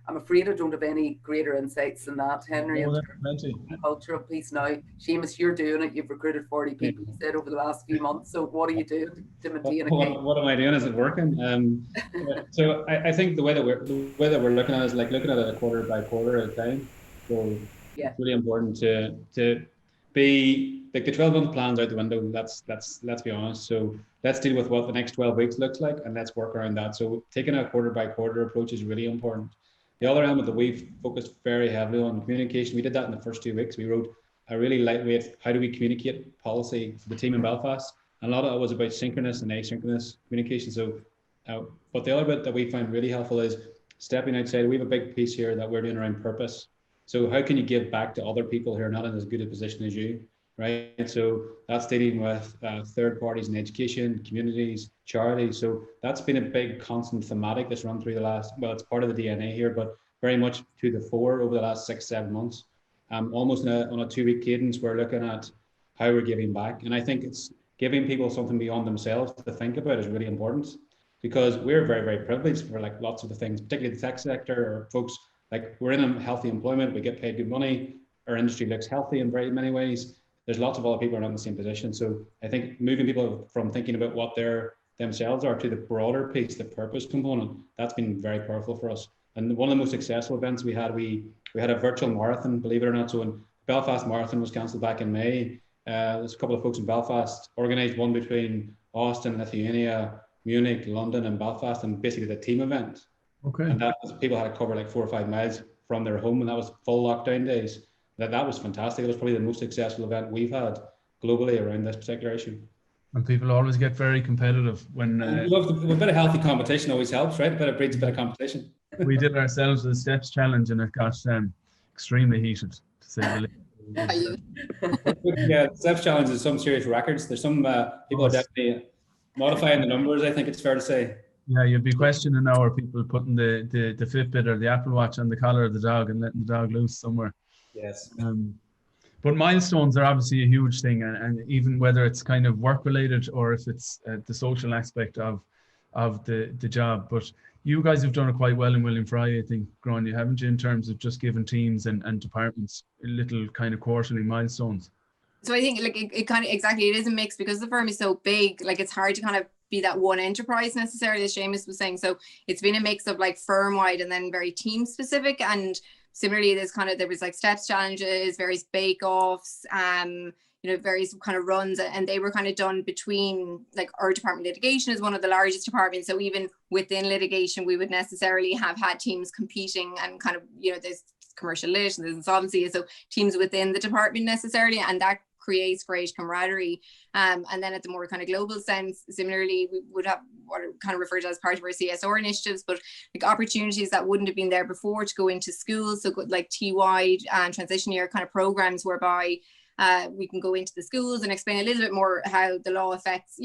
I'm afraid I don't have any greater insights than that, Henry. Oh, the cultural piece now. Seamus, you're doing it. You've recruited 40 people, you said, over the last few months. So what are you doing to maintain it? What am I doing? Is it working? So I think the way that we're looking at it is like looking at it a quarter by quarter at a time. So it's really important to be like, the 12-month plan's out the window. Let's be honest. So let's deal with what the next 12 weeks looks like, and let's work around that. So taking a quarter by quarter approach is really important. The other element that we've focused very heavily on communication, we did that in the first 2 weeks. We wrote a really lightweight, how do we communicate policy for the team in Belfast. And a lot of it was about synchronous and asynchronous communication. So, but the other bit that we find really helpful is stepping outside. We have a big piece here that we're doing around purpose. So how can you give back to other people who are not in as good a position as you, right? So that's dealing with third parties in education, communities, charities. So that's been a big constant thematic that's run through the last, well, it's part of the DNA here, but very much to the fore over the last 6-7 months. Almost on a 2-week cadence, we're looking at how we're giving back. And I think it's giving people something beyond themselves to think about is really important, because we're very, very privileged for like lots of the things, particularly the tech sector, or folks like we're in a healthy employment, we get paid good money, our industry looks healthy in very many ways. There's lots of other people who are not in the same position. So I think moving people from thinking about what their themselves are to the broader piece, the purpose component, that's been very powerful for us. And one of the most successful events we had a virtual marathon, believe it or not. So when Belfast Marathon was cancelled back in May, there's a couple of folks in Belfast organised one between Austin, Lithuania, Munich, London, and Belfast, and basically the team event. Okay. And that was, people had to cover like 4 or 5 miles from their home, and that was full lockdown days. That was fantastic. It was probably the most successful event we've had globally around this particular issue. And people always get very competitive when a bit of healthy competition always helps, right? But it breeds a bit of competition. We did ourselves the steps challenge, and it got extremely heated, to say the least. Yeah, the steps challenge is some serious records. There's some people are definitely modifying the numbers, I think it's fair to say. Yeah, you'd be questioning now, are people putting the Fitbit or the Apple Watch on the collar of the dog and letting the dog loose somewhere? Yes. But milestones are obviously a huge thing, and even whether it's kind of work related or if it's the social aspect of the job. But you guys have done it quite well in William Fry, I think, Gráinne, haven't you, in terms of just giving teams and departments little kind of quarterly milestones? So I think like it kind of exactly, it is a mix because the firm is so big, like it's hard to kind of be that one enterprise necessarily, as Seamus was saying. So it's been a mix of like firm wide and then very team specific. And similarly, there was like steps challenges, various bake offs, various kind of runs, and they were kind of done between, like, our department, litigation is one of the largest departments. So even within litigation, we would necessarily have had teams competing, and kind of, there's commercial lit and there's insolvency. So teams within the department necessarily, and that creates great camaraderie. And then at the more kind of global sense, similarly, we would have what are kind of referred to as part of our CSR initiatives, but like opportunities that wouldn't have been there before to go into schools. So like T-wide and transition year kind of programs whereby we can go into the schools and explain a little bit more how the law affects,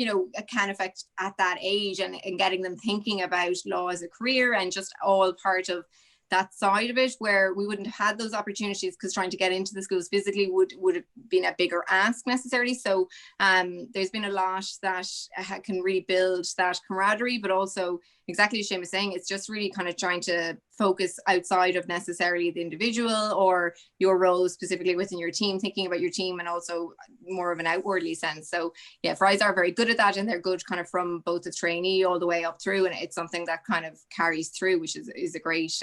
can affect at that age, and getting them thinking about law as a career, and just all part of that side of it, where we wouldn't have had those opportunities because trying to get into the schools physically would have been a bigger ask necessarily. So there's been a lot that can really build that camaraderie, but also exactly as Shane was saying, it's just really kind of trying to focus outside of necessarily the individual or your role specifically within your team, thinking about your team, and also more of an outwardly sense. So yeah, Fry's are very good at that, and they're good kind of from both the trainee all the way up through, and it's something that kind of carries through, which is a great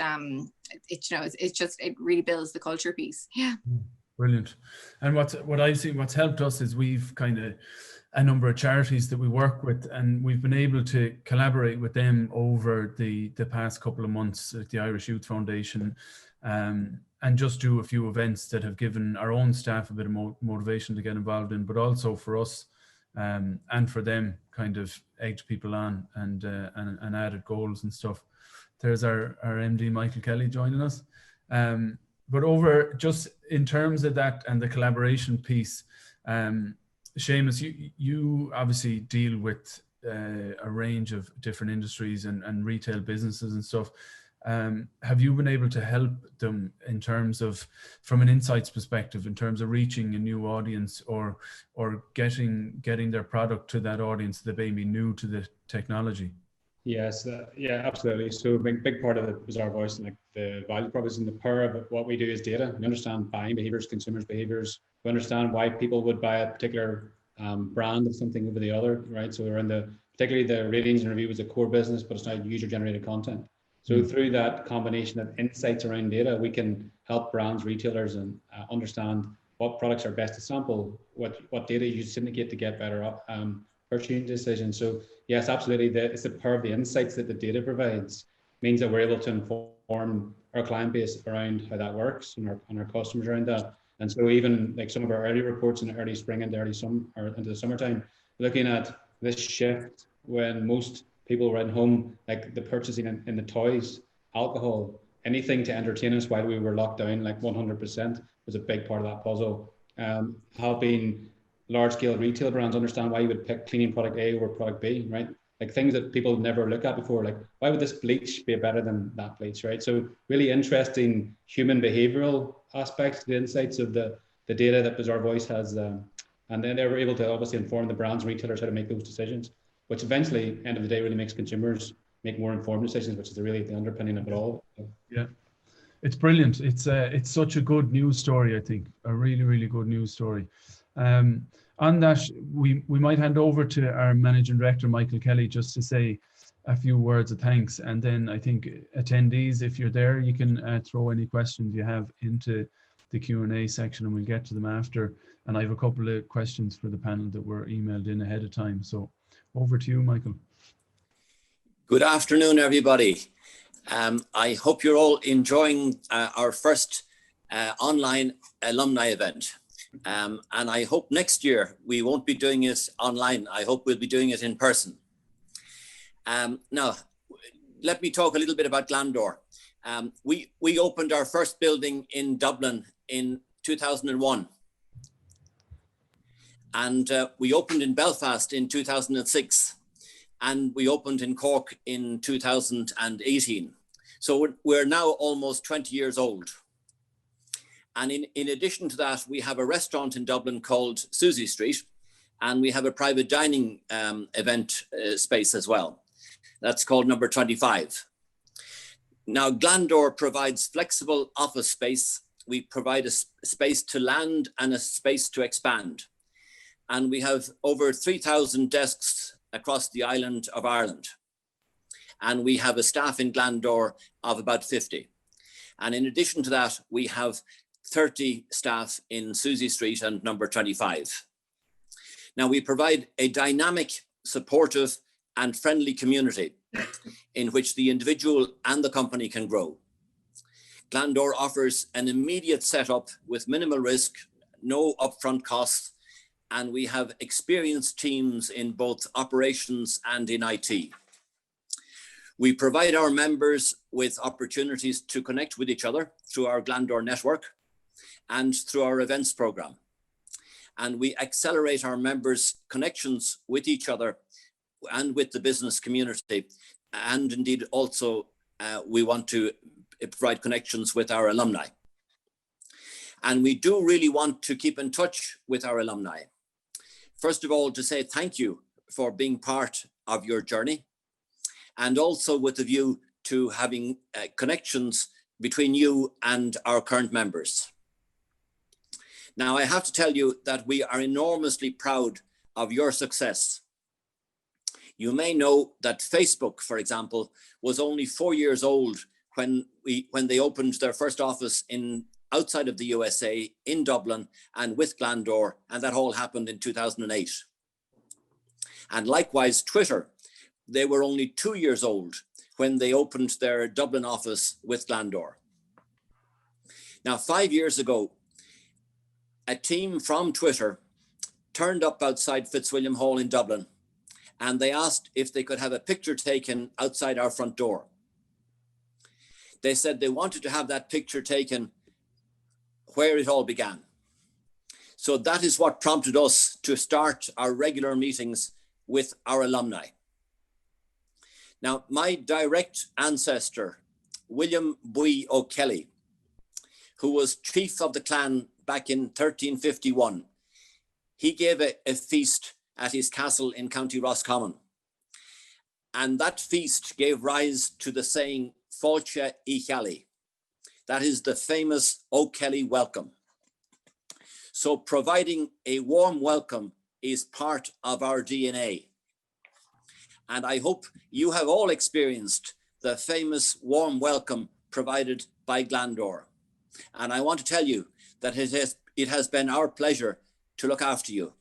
it really builds the culture piece. Yeah, brilliant. And what I've seen, what's helped us is we've kind of a number of charities that we work with, and we've been able to collaborate with them over the past couple of months at the Irish Youth Foundation, and just do a few events that have given our own staff a bit of motivation to get involved in, but also for us and for them, kind of egged people on and added goals and stuff. There's our MD Michael Kelly joining us. But over just in terms of that and the collaboration piece, Seamus, you obviously deal with a range of different industries and retail businesses and stuff. Have you been able to help them in terms of, from an insights perspective, in terms of reaching a new audience or getting their product to that audience that may be new to the technology? Yes, yeah, absolutely. So a big part of it was our voice, and like the value proposition, the power of what we do is data. We understand buying behaviors, consumers' behaviors. We understand why people would buy a particular brand of something over the other, right? So we're in particularly the ratings and review was a core business, but it's now user-generated content. So through that combination of insights around data, we can help brands, retailers, and understand what products are best to sample, what data you syndicate to get better purchasing decisions. So yes, absolutely. It's the power of the insights that the data provides means that we're able to inform our client base around how that works and our customers around that. And so even like some of our early reports in the early spring and early summer or into the summertime, looking at this shift when most people were at home, like the purchasing in the toys, alcohol, anything to entertain us while we were locked down, like 100% was a big part of that puzzle. Helping large-scale retail brands understand why you would pick cleaning product A over product B, right? Like things that people never look at before, like why would this bleach be better than that bleach, right? So really interesting human behavioral aspects, the insights of the data that Bazaar Voice has, and then they were able to obviously inform the brands and retailers how to make those decisions, which eventually, end of the day, really makes consumers make more informed decisions, which is really the underpinning of it all. Yeah, it's brilliant. It's such a good news story, I think, a really, really good news story. On that, we might hand over to our Managing Director, Michael Kelly, just to say a few words of thanks. And then I think attendees, if you're there, you can throw any questions you have into the Q&A section and we'll get to them after. And I have a couple of questions for the panel that were emailed in ahead of time. So over to you, Michael. Good afternoon, everybody. I hope you're all enjoying our first online alumni event. And I hope next year we won't be doing it online. I hope we'll be doing it in person. Now, let me talk a little bit about Glandore. We opened our first building in Dublin in 2001. And we opened in Belfast in 2006. And we opened in Cork in 2018. So we're now almost 20 years old. And in addition to that, we have a restaurant in Dublin called Susie Street, and we have a private dining event space as well. That's called number 25. Now, Glandore provides flexible office space. We provide a space to land and a space to expand. And we have over 3,000 desks across the island of Ireland. And we have a staff in Glandore of about 50. And in addition to that, we have 30 staff in Susie Street and number 25. Now we provide a dynamic, supportive and friendly community in which the individual and the company can grow. Glandore offers an immediate setup with minimal risk, no upfront costs, and we have experienced teams in both operations and in IT. We provide our members with opportunities to connect with each other through our Glandore network and through our events program. And we accelerate our members' connections with each other and with the business community. And indeed also we want to provide connections with our alumni. And we do really want to keep in touch with our alumni. First of all, to say thank you for being part of your journey, and also with a view to having connections between you and our current members. Now, I have to tell you that we are enormously proud of your success. You may know that Facebook, for example, was only 4 years old when they opened their first office outside of the USA in Dublin and with Glandore, and that all happened in 2008. And likewise, Twitter, they were only 2 years old when they opened their Dublin office with Glandore. Now, 5 years ago, a team from Twitter turned up outside Fitzwilliam Hall in Dublin, and they asked if they could have a picture taken outside our front door. They said they wanted to have that picture taken where it all began. So that is what prompted us to start our regular meetings with our alumni. Now, my direct ancestor, William Bui O'Kelly, who was chief of the clan back in 1351, he gave a feast at his castle in County Roscommon. And that feast gave rise to the saying, Fáilte O'Kelly. That is the famous O'Kelly welcome. So providing a warm welcome is part of our DNA. And I hope you have all experienced the famous warm welcome provided by Glandore. And I want to tell you that it has been our pleasure to look after you.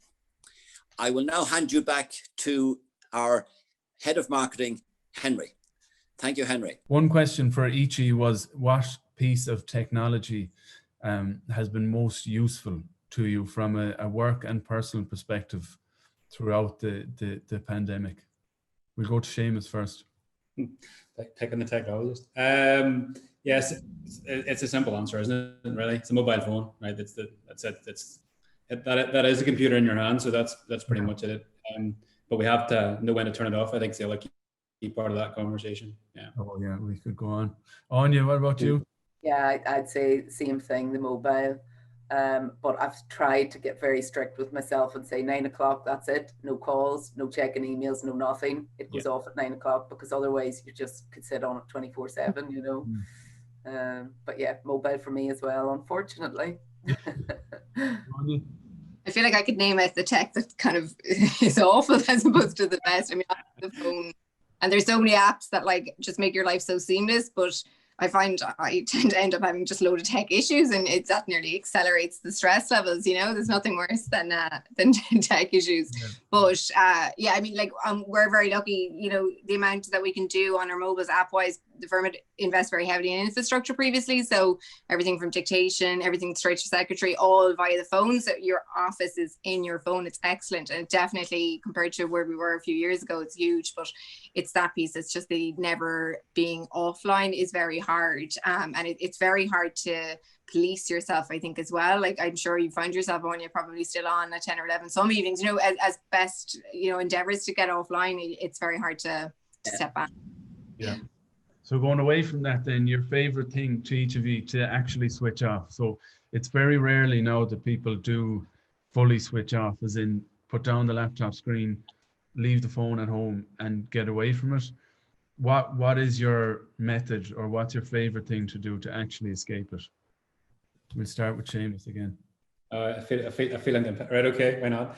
I will now hand you back to our head of marketing, Henry. Thank you, Henry. One question for each of you was, what piece of technology has been most useful to you from a work and personal perspective throughout the pandemic? We'll go to Seamus first. Picking the technologist. Yes, it's a simple answer, isn't it? Really, it's a mobile phone, right? That's it. That is a computer in your hand, so that's pretty much it. But we have to know when to turn it off. I think it's the other key part of that conversation. Yeah. Oh yeah, we could go on. Anya, what about you? Yeah, I'd say same thing, the mobile. But I've tried to get very strict with myself and say 9 o'clock, that's it. No calls, no checking emails, no nothing. It goes off at 9 o'clock, because otherwise you just could sit on it 24/7, you know. But yeah, mobile for me as well, unfortunately. Anya? I feel like I could name it the tech that kind of is awful as opposed to the best. I mean, I have the phone, and there's so many apps that like just make your life so seamless, but I find I tend to end up having just a load of tech issues, and that nearly accelerates the stress levels. You know, there's nothing worse than tech issues. Yeah. But yeah, I mean, like we're very lucky. You know, the amount that we can do on our mobiles app-wise. The firm had invested very heavily in infrastructure previously, so everything from dictation, everything straight to secretary, all via the phone. So your office is in your phone. It's excellent, and definitely compared to where we were a few years ago, it's huge. But it's that piece. It's just the never being offline is very hard, and it's very hard to police yourself, I think, as well. Like I'm sure you find yourself on, you're probably still on at 10 or 11 some evenings. You know, as best endeavors to get offline, it's very hard to step back. Yeah. So going away from that, then, your favorite thing to each of you to actually switch off. So it's very rarely now that people do fully switch off, as in put down the laptop screen, leave the phone at home and get away from it. What is your method, or what's your favorite thing to do to actually escape it? We'll start with Seamus again. I feel like right. Okay, why not?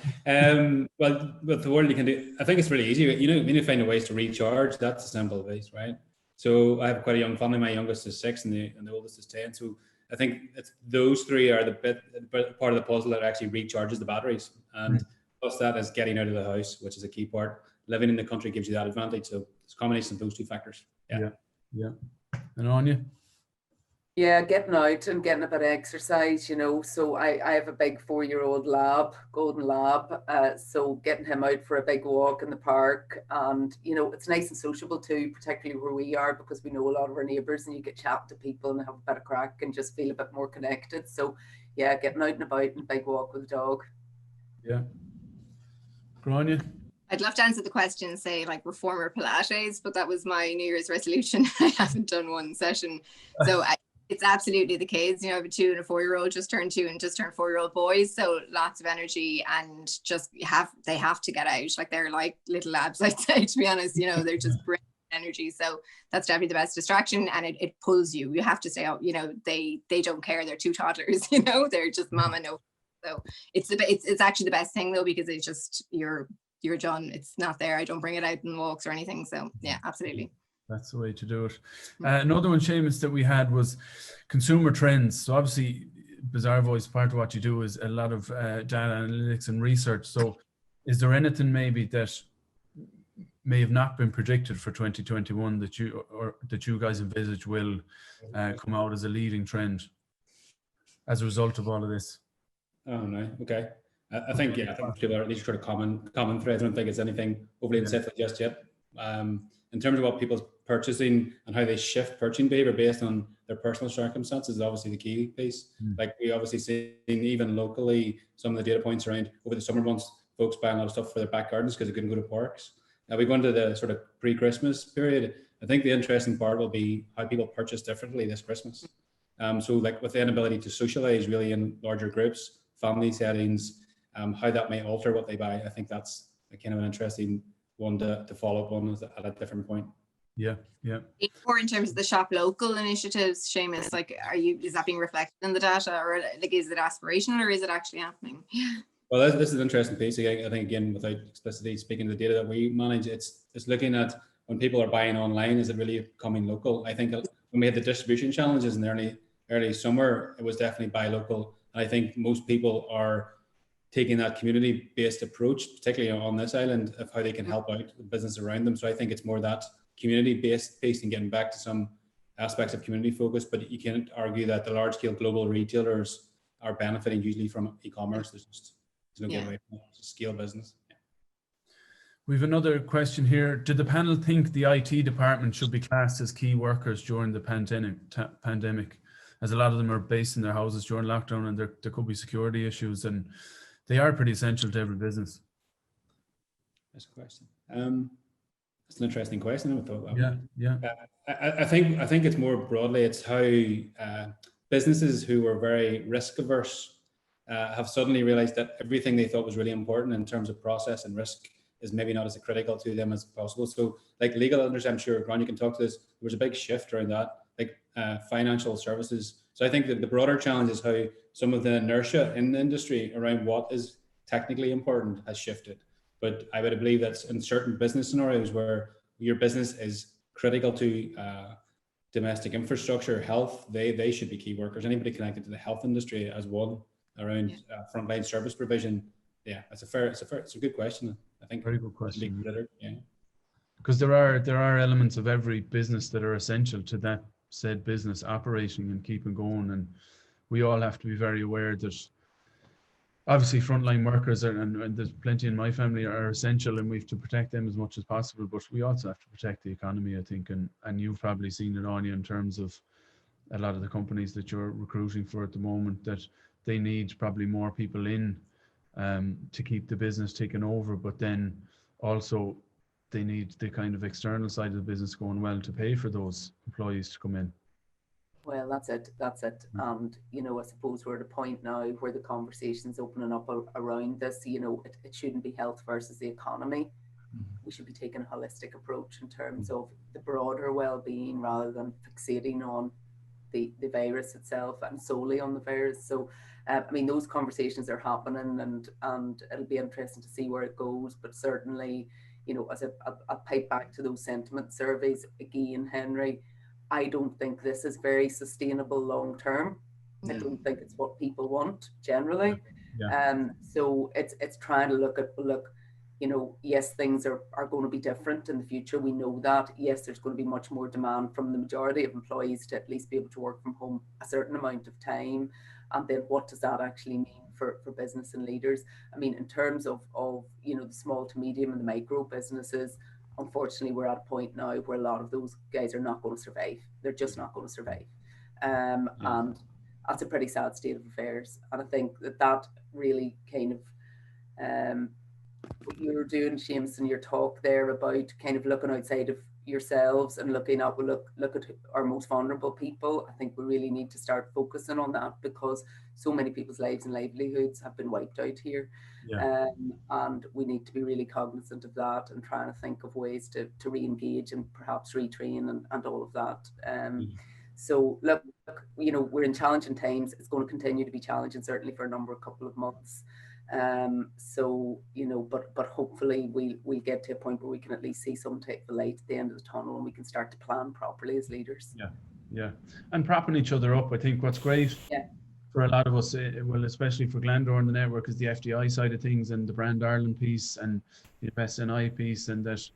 Well, with the world you can do, I think it's really easy. You know, when you find ways to recharge, that's a simple base, right? So I have quite a young family. My youngest is 6 and the oldest is 10. So I think those three are the part of the puzzle that actually recharges the batteries. And plus that is getting out of the house, which is a key part. Living in the country gives you that advantage. So it's a combination of those two factors. Yeah. And Anya? Yeah, getting out and getting a bit of exercise, you know. So I have a big 4-year-old lab, golden lab. So getting him out for a big walk in the park, and you know, it's nice and sociable too, particularly where we are, because we know a lot of our neighbours, and you get chat to people and have a bit of crack and just feel a bit more connected. So yeah, getting out and about and big walk with the dog. Yeah. Grania? I'd love to answer the question and say like reformer Pilates, but that was my New Year's resolution. I haven't done one session. So it's absolutely the kids. You know, I have a 2 and a 4-year-old, just turned 2 and just turned 4-year-old boys. So lots of energy, and just they have to get out. Like they're like little labs, I'd say, to be honest. You know, they're just brilliant energy. So that's definitely the best distraction, and it pulls you. You have to stay out. You know, they don't care. They're 2 toddlers. You know, they're just mama no. So it's actually the best thing though, because it's just you're done. It's not there. I don't bring it out in walks or anything. So yeah, absolutely. That's the way to do it. Another one, Seamus, that we had was consumer trends. So obviously, Bizarre Voice, part of what you do is a lot of data analytics and research. So is there anything maybe that may have not been predicted for 2021 that you guys envisage will come out as a leading trend as a result of all of this? Oh no, okay. I think people are at least sort of common threads. I don't think it's anything overly insightful just yet. In terms of what people's purchasing and how they shift purchasing behavior based on their personal circumstances is obviously the key piece. Like we obviously see even locally some of the data points around over the summer months, folks buying a lot of stuff for their back gardens because they couldn't go to parks. Now we go into the sort of pre-Christmas period. I think the interesting part will be how people purchase differently this Christmas. So like with the inability to socialize really in larger groups, family settings, how that may alter what they buy. I think that's a kind of an interesting one to follow up on at a different point. Yeah. Or in terms of the shop local initiatives, Seamus, like is that being reflected in the data, or like is it aspirational, or is it actually happening? Well, this is an interesting piece. I think again, without explicitly speaking to the data that we manage, it's looking at when people are buying online, is it really coming local? I think when we had the distribution challenges in the early summer, it was definitely buy local. And I think most people are taking that community-based approach, particularly on this island, of how they can help out the business around them. So I think it's more that community-based piece and getting back to some aspects of community focus. But you can't argue that the large-scale global retailers are benefiting usually from e-commerce. There's no good way from it. It's a scale business. We've another question here. Did the panel think the IT department should be classed as key workers during the pandemic, as a lot of them are based in their houses during lockdown, and there could be security issues, and they are pretty essential to every business? That's a question. That's an interesting question. I never thought that. Yeah. I think it's more broadly, it's how businesses who were very risk averse have suddenly realized that everything they thought was really important in terms of process and risk is maybe not as critical to them as possible. So like legal industry, I'm sure, Ron, you can talk to this, there was a big shift around that, like financial services. So I think that the broader challenge is how some of the inertia in the industry around what is technically important has shifted. But I would believe that's in certain business scenarios where your business is critical to domestic infrastructure, health, they should be key workers. Anybody connected to the health industry as one around frontline service provision. Yeah, it's a good question. I think very good question. Yeah, because there are elements of every business that are essential to that said business operating and keeping going, and we all have to be very aware that obviously frontline workers and there's plenty in my family are essential, and we have to protect them as much as possible, but we also have to protect the economy, I think, and you've probably seen it, Anya, in terms of a lot of the companies that you're recruiting for at the moment, that they need probably more people in to keep the business taken over, but then also they need the kind of external side of the business going well to pay for those employees to come in. Well, that's it. And, I suppose we're at a point now where the conversation's opening up around this. It shouldn't be health versus the economy. We should be taking a holistic approach in terms of the broader well-being rather than fixating on the virus itself and solely on the virus. So, those conversations are happening, and it'll be interesting to see where it goes. But certainly, as a pipe back to those sentiment surveys again, Henry, I don't think this is very sustainable long term. I don't think it's what people want generally. So it's trying to look, yes, things are going to be different in the future. We know that. Yes, there's going to be much more demand from the majority of employees to at least be able to work from home a certain amount of time. And then what does that actually mean for business and leaders? In terms of the small to medium and the micro businesses, unfortunately, we're at a point now where a lot of those guys are not going to survive. They're just not going to survive. And that's a pretty sad state of affairs. And I think that really kind of what you were doing, Seamus, in your talk there about kind of looking outside of yourselves and looking at, look at our most vulnerable people. I think we really need to start focusing on that, because so many people's lives and livelihoods have been wiped out here. And we need to be really cognizant of that and trying to think of ways to re-engage and perhaps retrain and all of that. So look, we're in challenging times. It's going to continue to be challenging, certainly for a couple of months. But hopefully we'll get to a point where we can at least see some type of light at the end of the tunnel, and we can start to plan properly as leaders. And propping each other up. I think what's great for a lot of us, well, especially for Glandore and the network, is the FDI side of things and the Brand Ireland piece and the SNI piece, and that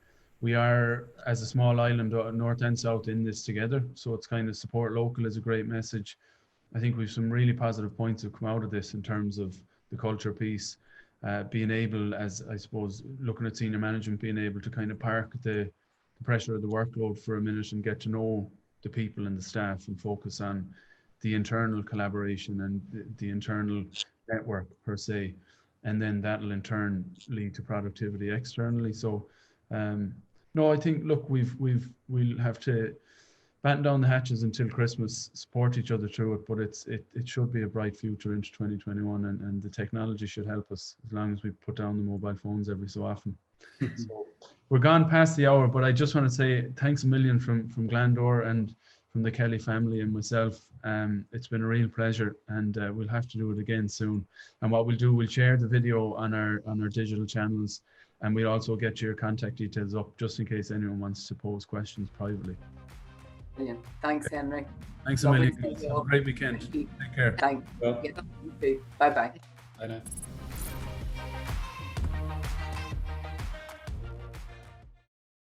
we are, as a small island, north and south, in this together. So it's kind of support local is a great message. I think we've some really positive points that come out of this in terms of the culture piece, being able, as I suppose, looking at senior management, being able to kind of park the pressure of the workload for a minute and get to know the people and the staff and focus on the internal collaboration and the internal network per se, and then that'll in turn lead to productivity externally. So no, I think, look, we'll have to batten down the hatches until Christmas, support each other through it, but it should be a bright future into 2021, and the technology should help us as long as we put down the mobile phones every so often. So we're gone past the hour, but I just want to say thanks a million from Glandore and from the Kelly family and myself. It's been a real pleasure, and we'll have to do it again soon. And what we'll do, we'll share the video on our digital channels, and we'll also get your contact details up just in case anyone wants to pose questions privately. Brilliant. Thanks, Henry. Thanks a million. Have a great weekend. Take care. Thanks. Bye-bye. Bye now.